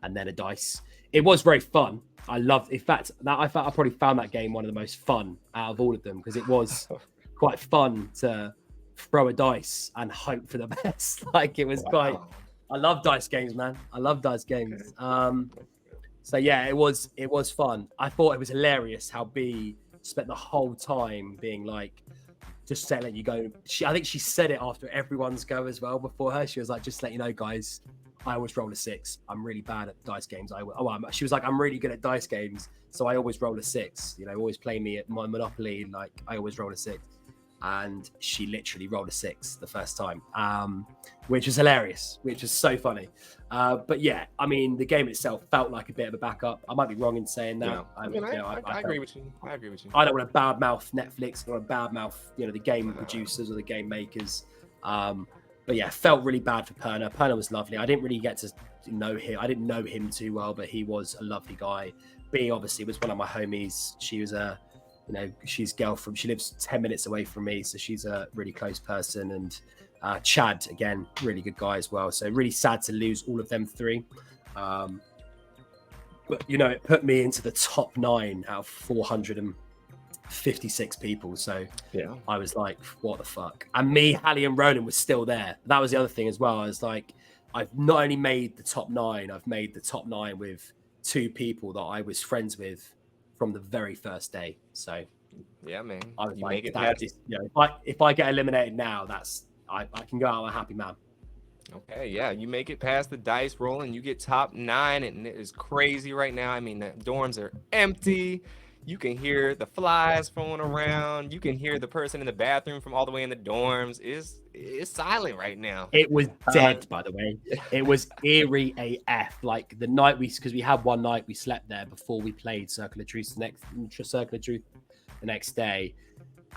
and then a dice. It was very fun. I probably found that game one of the most fun out of all of them because it was quite fun to throw a dice and hope for the best. Like it was I love dice games, man. I love dice games. So yeah, it was fun. I thought it was hilarious how B spent the whole time being like, just to let you go. I think she said it after everyone's go as well before her. She was like, just to let you know, guys, I always roll a 6. I'm really bad at dice games. She was like, I'm really good at dice games, so I always roll a 6. Always play me at my Monopoly, like I always roll a 6. And she literally rolled a 6 the first time, which was hilarious, which was so funny. But yeah, I mean, the game itself felt like a bit of a backup. I might be wrong in saying that. Yeah. I agree with you. I don't want to badmouth Netflix. I don't want to badmouth, the game producers or the game makers. But yeah, felt really bad for Perna. Perna was lovely. I didn't really get to know him. I didn't know him too well, but he was a lovely guy. B obviously was one of my homies. She was she's girlfriend. She lives 10 minutes away from me, so she's a really close person. And Chad, again, really good guy as well. So really sad to lose all of them 3. But it put me into the top 9 out of 456 people. So yeah, I was like, what the fuck? And me, Hallie, and Ronan was still there. That was the other thing as well. I was like, I've not only made the top 9, I've made the top 9 with 2 people that I was friends with from the very first day. So yeah, man, I was like, if I get eliminated now, I can go out a happy man. Okay, yeah, you make it past the dice roll and you get top 9, and it is crazy right now. I mean, the dorms are empty. You can hear the flies flowing around. You can hear the person in the bathroom from all the way in the dorms. It's silent right now. It was dead, by the way. It was eerie AF. Like the night because we had one night we slept there before we played Circle of Truth the next day,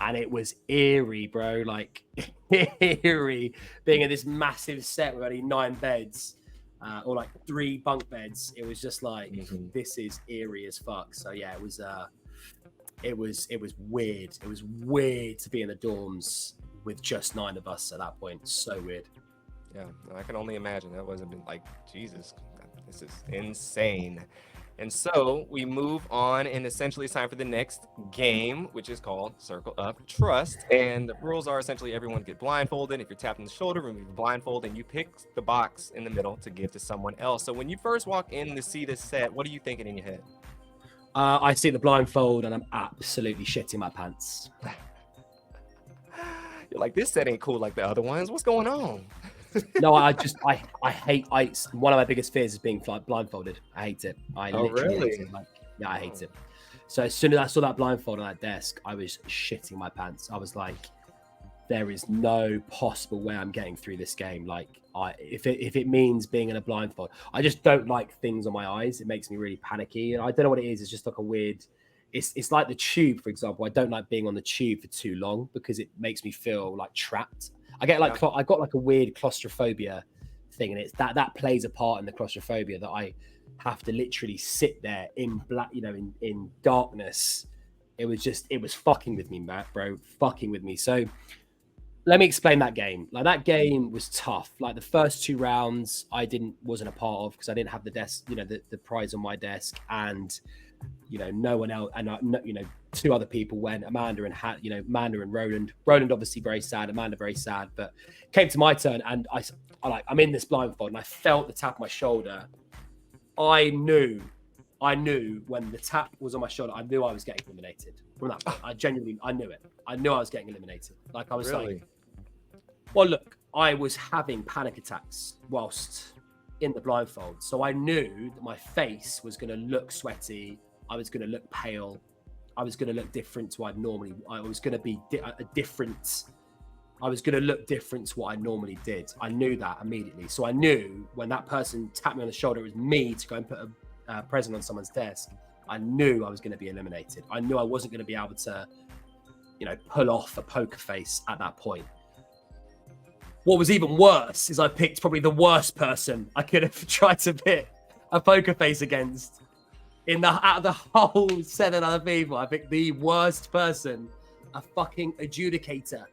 and it was eerie, bro. Like eerie being in this massive set with only 9 beds. Or like 3 bunk beds. It was just like, This is eerie as fuck. So yeah, it was weird. It was weird to be in the dorms with just 9 of us at that point. So weird. Yeah, I can only imagine. That wasn't been like, Jesus, this is insane. And so we move on, and essentially it's time for the next game, which is called Circle Up Trust. And the rules are essentially everyone get blindfolded. If you're tapped on the shoulder, remove the blindfold, and you pick the box in the middle to give to someone else. So when you first walk in to see this set, what are you thinking in your head? I see the blindfold and I'm absolutely shitting my pants. You're like, this set ain't cool like the other ones. What's going on? No, I hate. One of my biggest fears is being blindfolded. I hate it. I literally hate it. Like, yeah, I hate it. So as soon as I saw that blindfold on that desk, I was shitting my pants. I was like, there is no possible way I'm getting through this game. Like, if it means being in a blindfold, I just don't like things on my eyes. It makes me really panicky, and I don't know what it is. It's just like a weird. It's like the tube, for example. I don't like being on the tube for too long because it makes me feel like trapped. I get like I got like a weird claustrophobia thing, and it's that plays a part in the claustrophobia that I have to literally sit there in black, in darkness. It was fucking with me, Matt, bro, fucking with me. So let me explain that game. Like, that game was tough. Like, the first 2 rounds I wasn't a part of because I didn't have the desk, the prize on my desk, and no one else, and 2 other people went, Amanda and Roland. Roland obviously very sad, Amanda very sad, but came to my turn, and I'm in this blindfold, and I felt the tap on my shoulder. I knew when the tap was on my shoulder, I knew I was getting eliminated from that point. I knew it. I knew I was getting eliminated. Like, I was Really? like, well, look, I was having panic attacks whilst in the blindfold, so I knew that my face was going to look sweaty. I was going to look pale. I was going to look different to what I'd normally. I was going to be different. I was going to look different to what I normally did. I knew that immediately. So I knew when that person tapped me on the shoulder, it was me to go and put a present on someone's desk. I knew I was going to be eliminated. I knew I wasn't going to be able to, pull off a poker face at that point. What was even worse is I picked probably the worst person I could have tried to pick a poker face against. Out of the whole 7 other people, I picked the worst person, a fucking adjudicator,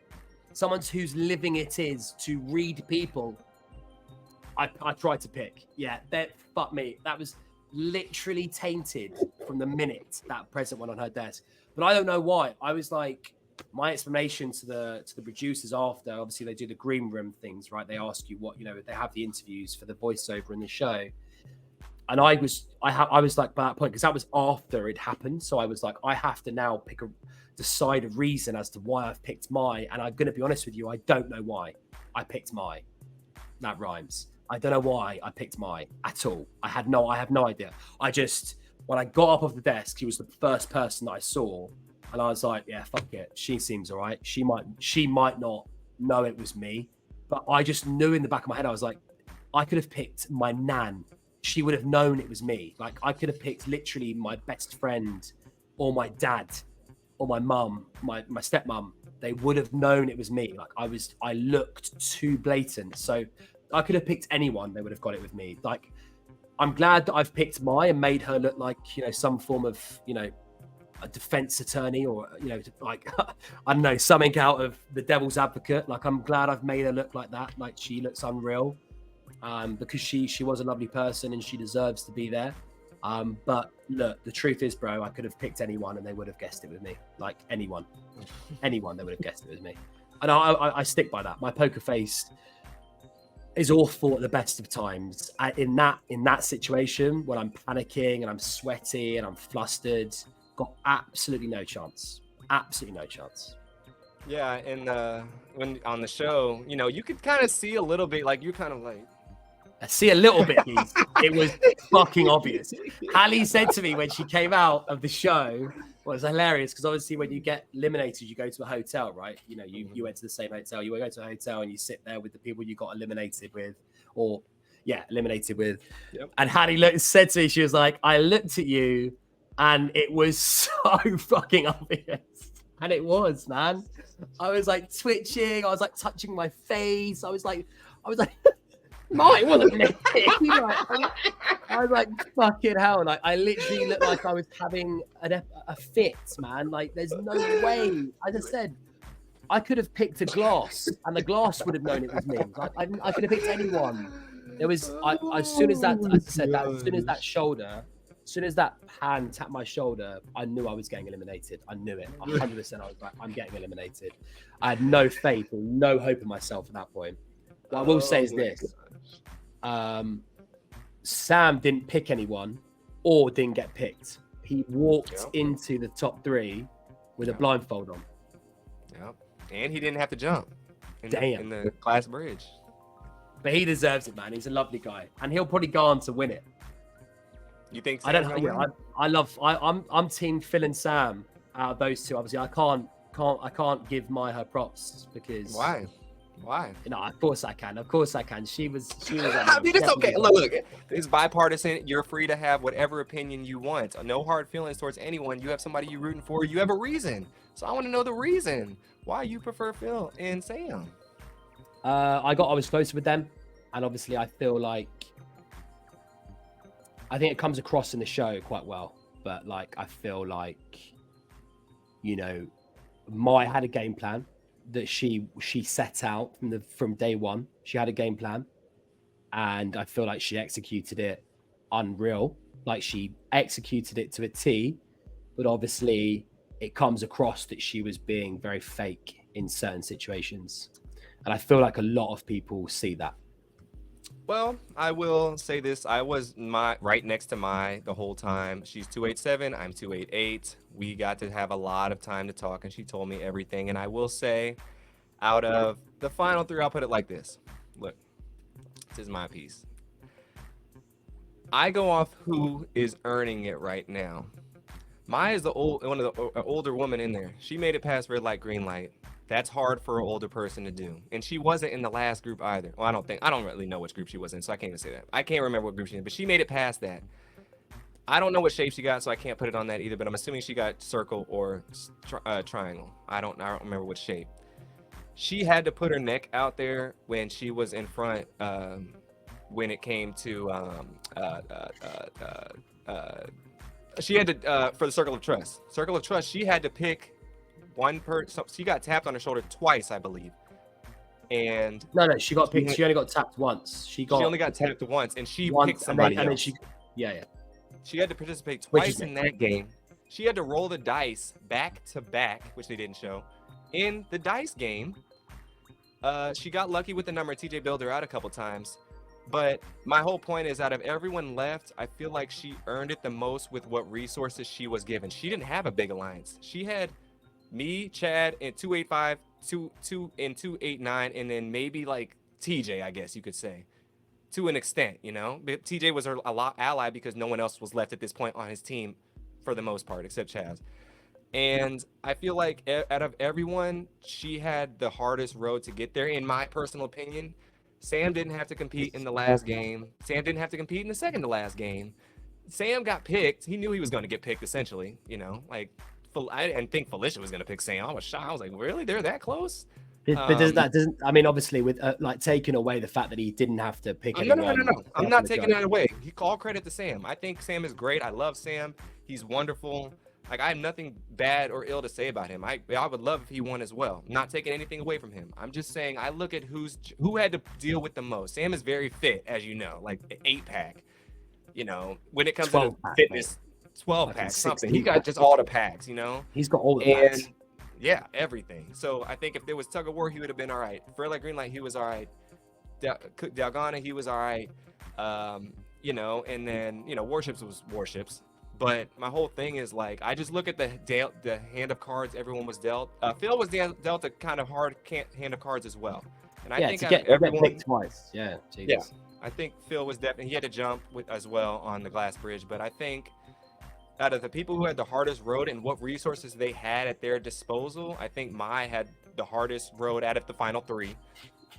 someone whose living it is to read people. I tried to pick. Yeah, fuck me. That was literally tainted from the minute that present went on her desk. But I don't know why. I was like, my explanation to the producers after, obviously they do the green room things, right? They ask you what, they have the interviews for the voiceover in the show. And I was like, by that point, because that was after it happened. So I was like, I have to now decide a reason as to why I've picked my, and I'm going to be honest with you, I don't know why I picked my. That rhymes. I don't know why I picked my at all. I have no idea. When I got up off the desk, he was the first person that I saw. And I was like, yeah, fuck it. She seems all right. She might not know it was me, but I just knew in the back of my head, I was like, I could have picked my nan. She would have known it was me. Like, I could have picked literally my best friend or my dad or my mum, my stepmom. They would have known it was me. Like, I looked too blatant. So I could have picked anyone. They would have got it with me. Like, I'm glad that I've picked Mai and made her look like, some form of, a defense attorney, or, like, I don't know, something out of the devil's advocate. Like, I'm glad I've made her look like that. Like, she looks unreal. Because she was a lovely person and she deserves to be there. But look, the truth is, bro, I could have picked anyone and they would have guessed it with me. Like, anyone, they would have guessed it with me. And I stick by that. My poker face is awful at the best of times. In that situation, when I'm panicking and I'm sweaty and I'm flustered, got absolutely no chance. Absolutely no chance. Yeah, and when on the show, you could kind of see a little bit, like, you're kind of like, I see a little bit, Heath. It was fucking obvious. Hallie said to me when she came out of the show, well, it was hilarious because obviously when you get eliminated, you go to a hotel, right? You went to the same hotel. You go to a hotel and you sit there with the people you got eliminated with, eliminated with. Yep. And Hallie said to me, she was like, I looked at you and it was so fucking obvious. And it was, man. I was like twitching. I was like touching my face. I was like, Mine wasn't me. I was like, fucking hell. Like, I literally looked like I was having a fit, man. Like, there's no way. As I said, I could have picked a glass, and the glass would have known it was me. I could have picked anyone. There was as soon as that, as I said, that as soon as that shoulder, as soon as that hand tapped my shoulder, I knew I was getting eliminated. I knew it 100%. I was like, I'm getting eliminated. I had no faith or no hope in myself at that point. What I will say is this: Sam didn't pick anyone or didn't get picked. He walked into the top 3 with a blindfold on. Yep. And he didn't have to jump in the glass bridge. But he deserves it, man. He's a lovely guy, and he'll probably go on to win it. You think? I don't know. I'm team Phil and Sam out of those two. Obviously, I can't give her props because why? You know, of course I can. She was. I mean, it's okay. Look, it's bipartisan. You're free to have whatever opinion you want. No hard feelings towards anyone. You have somebody you're rooting for. You have a reason. So I want to know the reason why you prefer Phil and Sam. I was closer with them, and obviously I feel like I think it comes across in the show quite well. But like I feel like, you know, Mai had a game plan that she set out from day one. She had a game plan, and I feel like she executed it unreal. Like she executed it to a T, but obviously it comes across that she was being very fake in certain situations. And I feel like a lot of people see that. Well, I will say this. I was right next to Mai the whole time. She's 287. I'm 288. We got to have a lot of time to talk, and she told me everything. And I will say, out of the final 3, I'll put it like this. Look, this is my piece. I go off who is earning it right now. Mai is one of the older woman in there. She made it past red light, green light. That's hard for an older person to do. And she wasn't in the last group either. Well, I don't really know which group she was in, so I can't even say that. I can't remember what group she was in, but she made it past that. I don't know what shape she got, so I can't put it on that either, but I'm assuming she got circle or triangle. I don't remember what shape. She had to put her neck out there when she was in front when it came to she had to for the circle of trust. Circle of trust, she had to pick one person. She got tapped on her shoulder twice, I believe. And no, she got picked. She only got tapped once. She only got tapped once, and she picked somebody else. She had to participate twice in that game. She had to roll the dice back to back, which they didn't show. In the dice game, she got lucky with the number. TJ bailed her out a couple times. But my whole point is, out of everyone left, I feel like she earned it the most with what resources she was given. She didn't have a big alliance. She had me, Chad, and 285, 289, and then maybe like TJ, I guess you could say, to an extent, you know. But TJ was her ally because no one else was left at this point on his team for the most part, except Chaz. And I feel like out of everyone, she had the hardest road to get there, in my personal opinion. Sam didn't have to compete in the last game. Sam didn't have to compete in the second to last game. Sam got picked. He knew he was going to get picked, essentially, you know, like. I didn't think Felicia was gonna pick Sam. I was shocked. I was like, really? They're that close? But doesn't? I mean, obviously, with like taking away the fact that he didn't have to pick anyone. No. I'm not taking that away. He called credit to Sam. I think Sam is great. I love Sam. He's wonderful. Like, I have nothing bad or ill to say about him. I would love if he won as well. I'm not taking anything away from him. I'm just saying I look at who had to deal with the most. Sam is very fit, as you know, like an 8-pack. You know, when it comes to fitness. 12 packs, something. He got just all the packs, you know? He's got all the packs. Yeah, everything. So I think if there was tug of war, he would have been all right. For like green light, he was all right. Dalgona, he was all right. You know, and then, you know, warships was warships. But my whole thing is, like, I just look at the hand of cards everyone was dealt. Phil was dealt a kind of hard hand of cards as well. And I think everyone picked twice. Yeah, Jesus. Yeah. I think Phil was definitely, he had to jump as well on the glass bridge. But I think out of the people who had the hardest road and what resources they had at their disposal, I think Mai had the hardest road out of the final 3,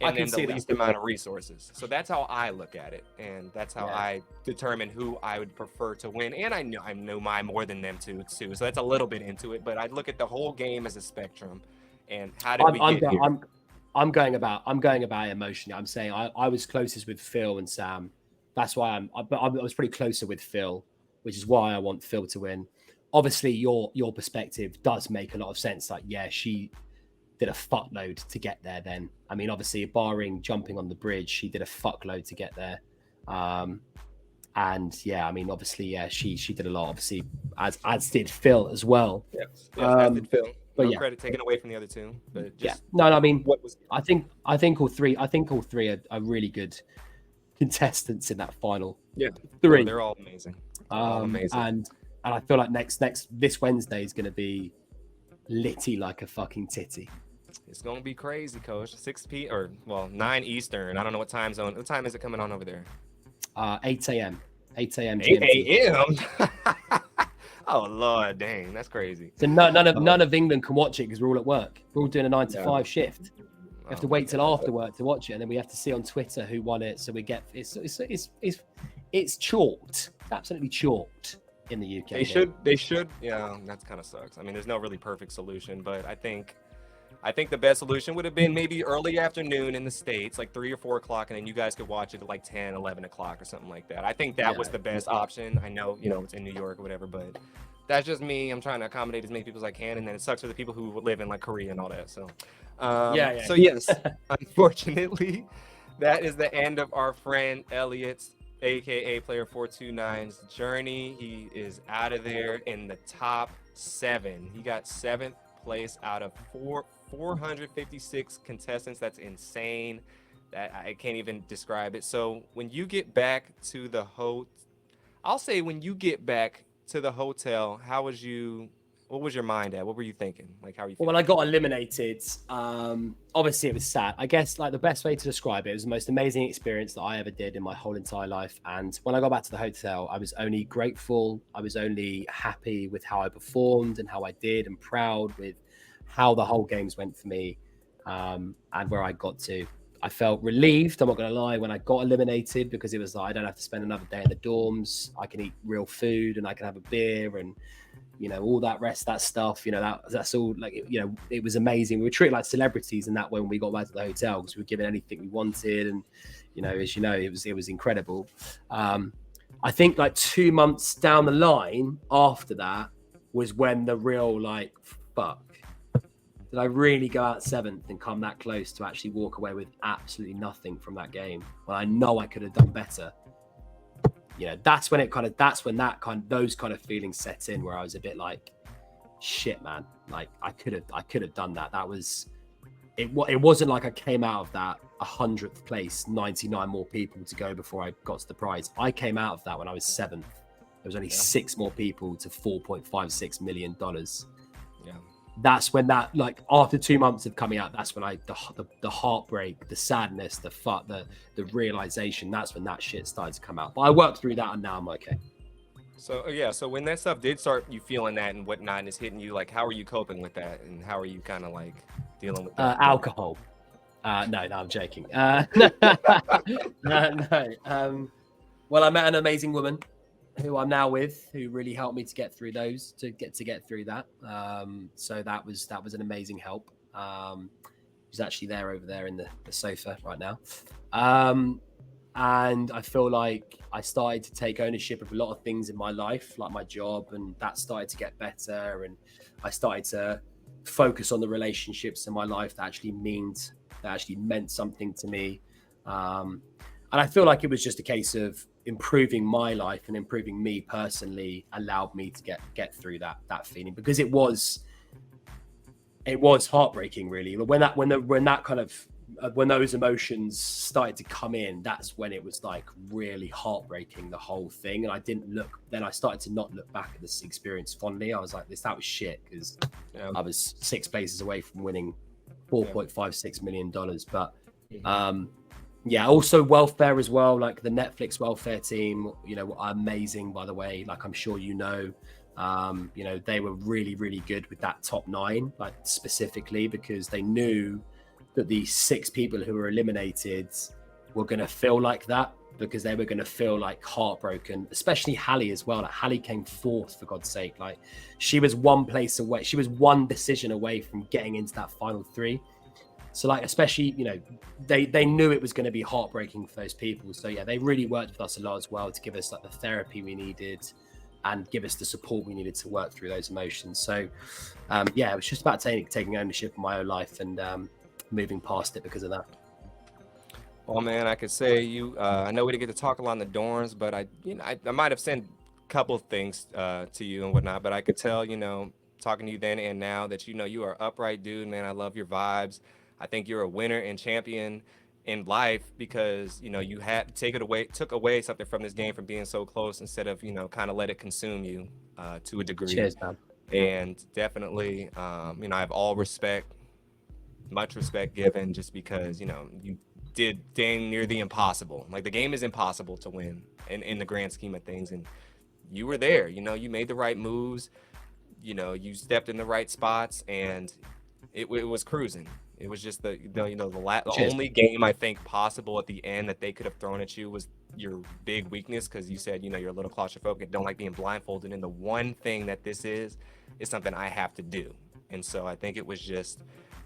and then the least amount of resources. So that's how I look at it, and that's how I determine who I would prefer to win. And I know Mai more than them too. So that's a little bit into it, but I look at the whole game as a spectrum. And how did we get here? I'm going about emotionally. I'm saying I was closest with Phil and Sam. That's why I was pretty closer with Phil, which is why I want Phil to win. Obviously, your perspective does make a lot of sense. Like, yeah, did a fuckload to get there then. I mean, obviously, barring jumping on the bridge, she did a fuckload to get there. And yeah, I mean, obviously, yeah, she did a lot, obviously, as did Phil as well. Yes, as did Phil. But No yeah, credit taken away from the other two. But just no, I mean, what was I think all three are really good contestants in that final three. No, they're all amazing. All amazing. And I feel like this Wednesday is going to be litty like a fucking titty. It's gonna be crazy, Coach. 9 Eastern. I don't know what time zone. What time is it coming on over there? 8 a.m. 8 a.m. 8 a.m. Oh Lord, dang, that's crazy. So none of England can watch it because we're all at work. We're all doing a 9 to 5 shift. We have to wait till after work to watch it, and then we have to see on Twitter who won it. So we get it's chalked. It's absolutely chalked in the UK. They should. Yeah, that kind of sucks. I mean, there's no really perfect solution, but I think the best solution would have been maybe early afternoon in the States, like 3 or 4 o'clock, and then you guys could watch it at like 10, 11 o'clock or something like that. I think that was the best option. I know, it's in New York or whatever, but that's just me. I'm trying to accommodate as many people as I can, and then it sucks for the people who live in like Korea and all that. So, So yes, unfortunately, that is the end of our friend Elliot's, aka Player 429's journey. He is out of there in the top 7. He got 7th place out of 456 contestants. That's insane. That I can't even describe it. So when you get back to the hotel, what was your mind at? What were you thinking? Like, how are you feeling? Well, when I got eliminated, obviously it was sad. I guess like the best way to describe it was the most amazing experience that I ever did in my whole entire life. And when I got back to the hotel, I was only grateful. I was only happy with how I performed and how I did, and proud with how the whole games went for me, and where I got to. I felt relieved, I'm not going to lie, when I got eliminated, because it was like, I don't have to spend another day in the dorms. I can eat real food and I can have a beer and, all that stuff, that's all like, it was amazing. We were treated like celebrities in that way when we got back to the hotel, because we were given anything we wanted. And, it was incredible. I think like 2 months down the line after that was when the real, like, fuck, did I really go out 7th and come that close to actually walk away with absolutely nothing from that game when I know I could have done better? That's when those kind of feelings set in, where I was a bit like, shit, man, like I could have done that. That was it. It wasn't like I came out of that 100th place, 99 more people to go before I got to the prize. I came out of that when I was 7th. There was only 6 more people to $4.56 million. Yeah. That's when that, like, after 2 months of coming out, that's when the heartbreak, the sadness, the realization, that's when that shit started to come out. But I worked through that and now I'm okay. So so when that stuff did start, you feeling that and whatnot, and it's hitting you, like, how are you coping with that, and how are you kind of like dealing with that? Alcohol. No, I'm joking. No. Well, I met an amazing woman who I'm now with, who really helped me to get through through that. So that was an amazing help. She's actually over there in the sofa right now. And I feel like I started to take ownership of a lot of things in my life, like my job, and that started to get better. And I started to focus on the relationships in my life that actually meant something to me. And I feel like it was just a case of improving my life and improving me personally allowed me to get through that feeling, because it was heartbreaking, really. But when those emotions started to come in, that's when it was like really heartbreaking, the whole thing. And I started to not look back at this experience fondly. I was like, that was shit, because I was 6 places away from winning $4.56 million. But also welfare as well, like the Netflix welfare team, are amazing, by the way. Like, I'm sure they were really, really good with that top 9, like specifically because they knew that the 6 people who were eliminated were going to feel like that, because they were going to feel like heartbroken, especially Hallie as well. Like, Hallie came 4th, for God's sake. Like, she was 1 place away. She was 1 decision away from getting into that final 3. So, like, especially, they knew it was going to be heartbreaking for those people. So, yeah, they really worked with us a lot as well to give us like the therapy we needed. and give us the support we needed to work through those emotions. So, yeah, it was just about taking ownership of my own life and moving past it because of that. Well, man, I could say I know we didn't get to talk a lot in the dorms, but I might have sent a couple of things to you and whatnot. But I could tell, talking to you then and now that you are an upright dude, man. I love your vibes. I think you're a winner and champion in life because you had took away something from this game from being so close instead of kind of let it consume you to a degree. Cheers, man. And definitely, I have all respect, much respect given, just because you did dang near the impossible. Like the game is impossible to win in the grand scheme of things, and you were there. You made the right moves. You stepped in the right spots, and it was cruising. It was just the only game I think possible at the end that they could have thrown at you was your big weakness, because you said you're a little claustrophobic and don't like being blindfolded. And the one thing that this is something I have to do. And so I think it was just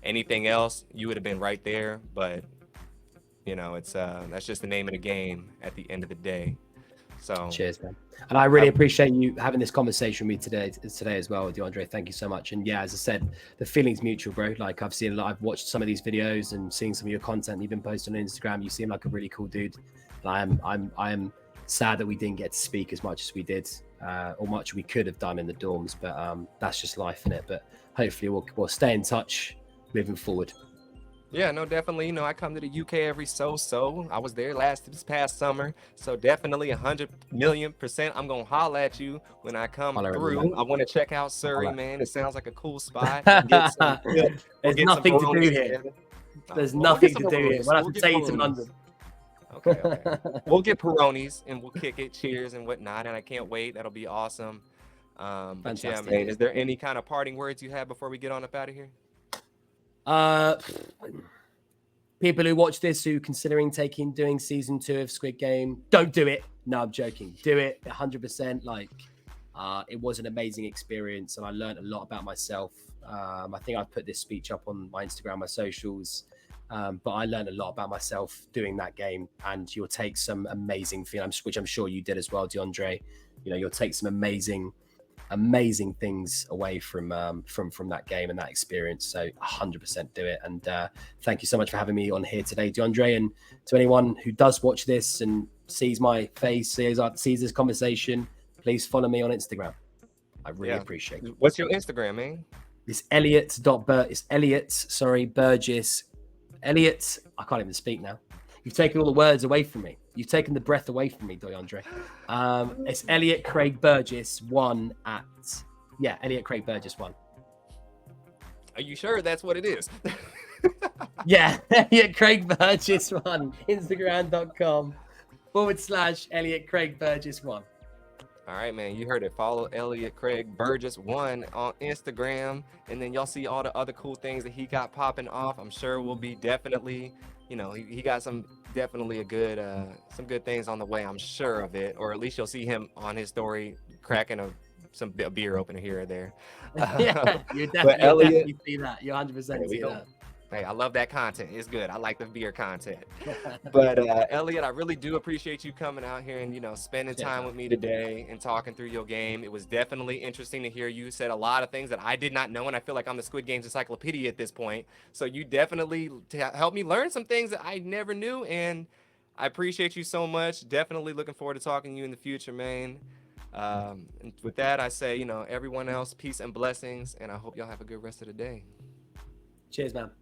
anything else, you would have been right there. But it's that's just the name of the game at the end of the day. So cheers, man. And I really appreciate you having this conversation with me today as well, DeAndre. Thank you so much. And yeah, as I said, the feeling's mutual, bro. Like I've watched some of these videos and seen some of your content you've been posting on Instagram. You seem like a really cool dude. And I am sad that we didn't get to speak as much as we did, or much we could have done in the dorms. But that's just life, innit? But hopefully we'll stay in touch moving forward. Yeah, no, definitely. I come to the UK every so. I was there this past summer. So definitely 100,000,000%. I'm going to holler at you when I come through. I want to check out Surrey, man. It sounds like a cool spot. There's nothing to do here. There's nothing to do here. We'll have to take you to London. Okay. We'll get Peronis and we'll kick it. Cheers and whatnot. And I can't wait. That'll be awesome. But yeah, man, is there any kind of parting words you have before we get on up out of here? People who watch this who considering doing season 2 of Squid Game, don't do it. No, I'm joking. Do it 100%. Like, it was an amazing experience, and I learned a lot about myself. I think I've put this speech up on my Instagram, my socials, but I learned a lot about myself doing that game, and you'll take some amazing feelings, which I'm sure you did as well, DeAndre. You'll take some amazing things away from that game and that experience. So 100% do it. And thank you so much for having me on here today, DeAndre. And to anyone who does watch this and sees my face, sees this conversation, please follow me on Instagram. I really appreciate it. What's your Instagram, man? It's Elliott. It's Elliott. Burgess. Elliott. I can't even speak now. You've taken all the words away from me. You've taken the breath away from me, DeAndre. It's Elliot Craig Burgess 1 at... Yeah, Elliot Craig Burgess 1. Are you sure that's what it is? Yeah, Elliot Craig Burgess 1. Instagram.com/Elliot Craig Burgess 1. All right, man. You heard it. Follow Elliot Craig Burgess 1 on Instagram. And then y'all see all the other cool things that he got popping off. I'm sure we'll be definitely... he got some good things on the way. I'm sure of it, or at least you'll see him on his story cracking a beer opener here or there. Yeah, you definitely see that. You 100% see that. Hey, I love that content. It's good. I like the beer content. But Elliot, I really do appreciate you coming out here and spending time with me today and talking through your game. It was definitely interesting to hear you said a lot of things that I did not know, and I feel like I'm the Squid Games encyclopedia at this point. So you definitely helped me learn some things that I never knew, and I appreciate you so much. Definitely looking forward to talking to you in the future, man. And with that, I say, everyone else, peace and blessings, and I hope y'all have a good rest of the day. Cheers, man.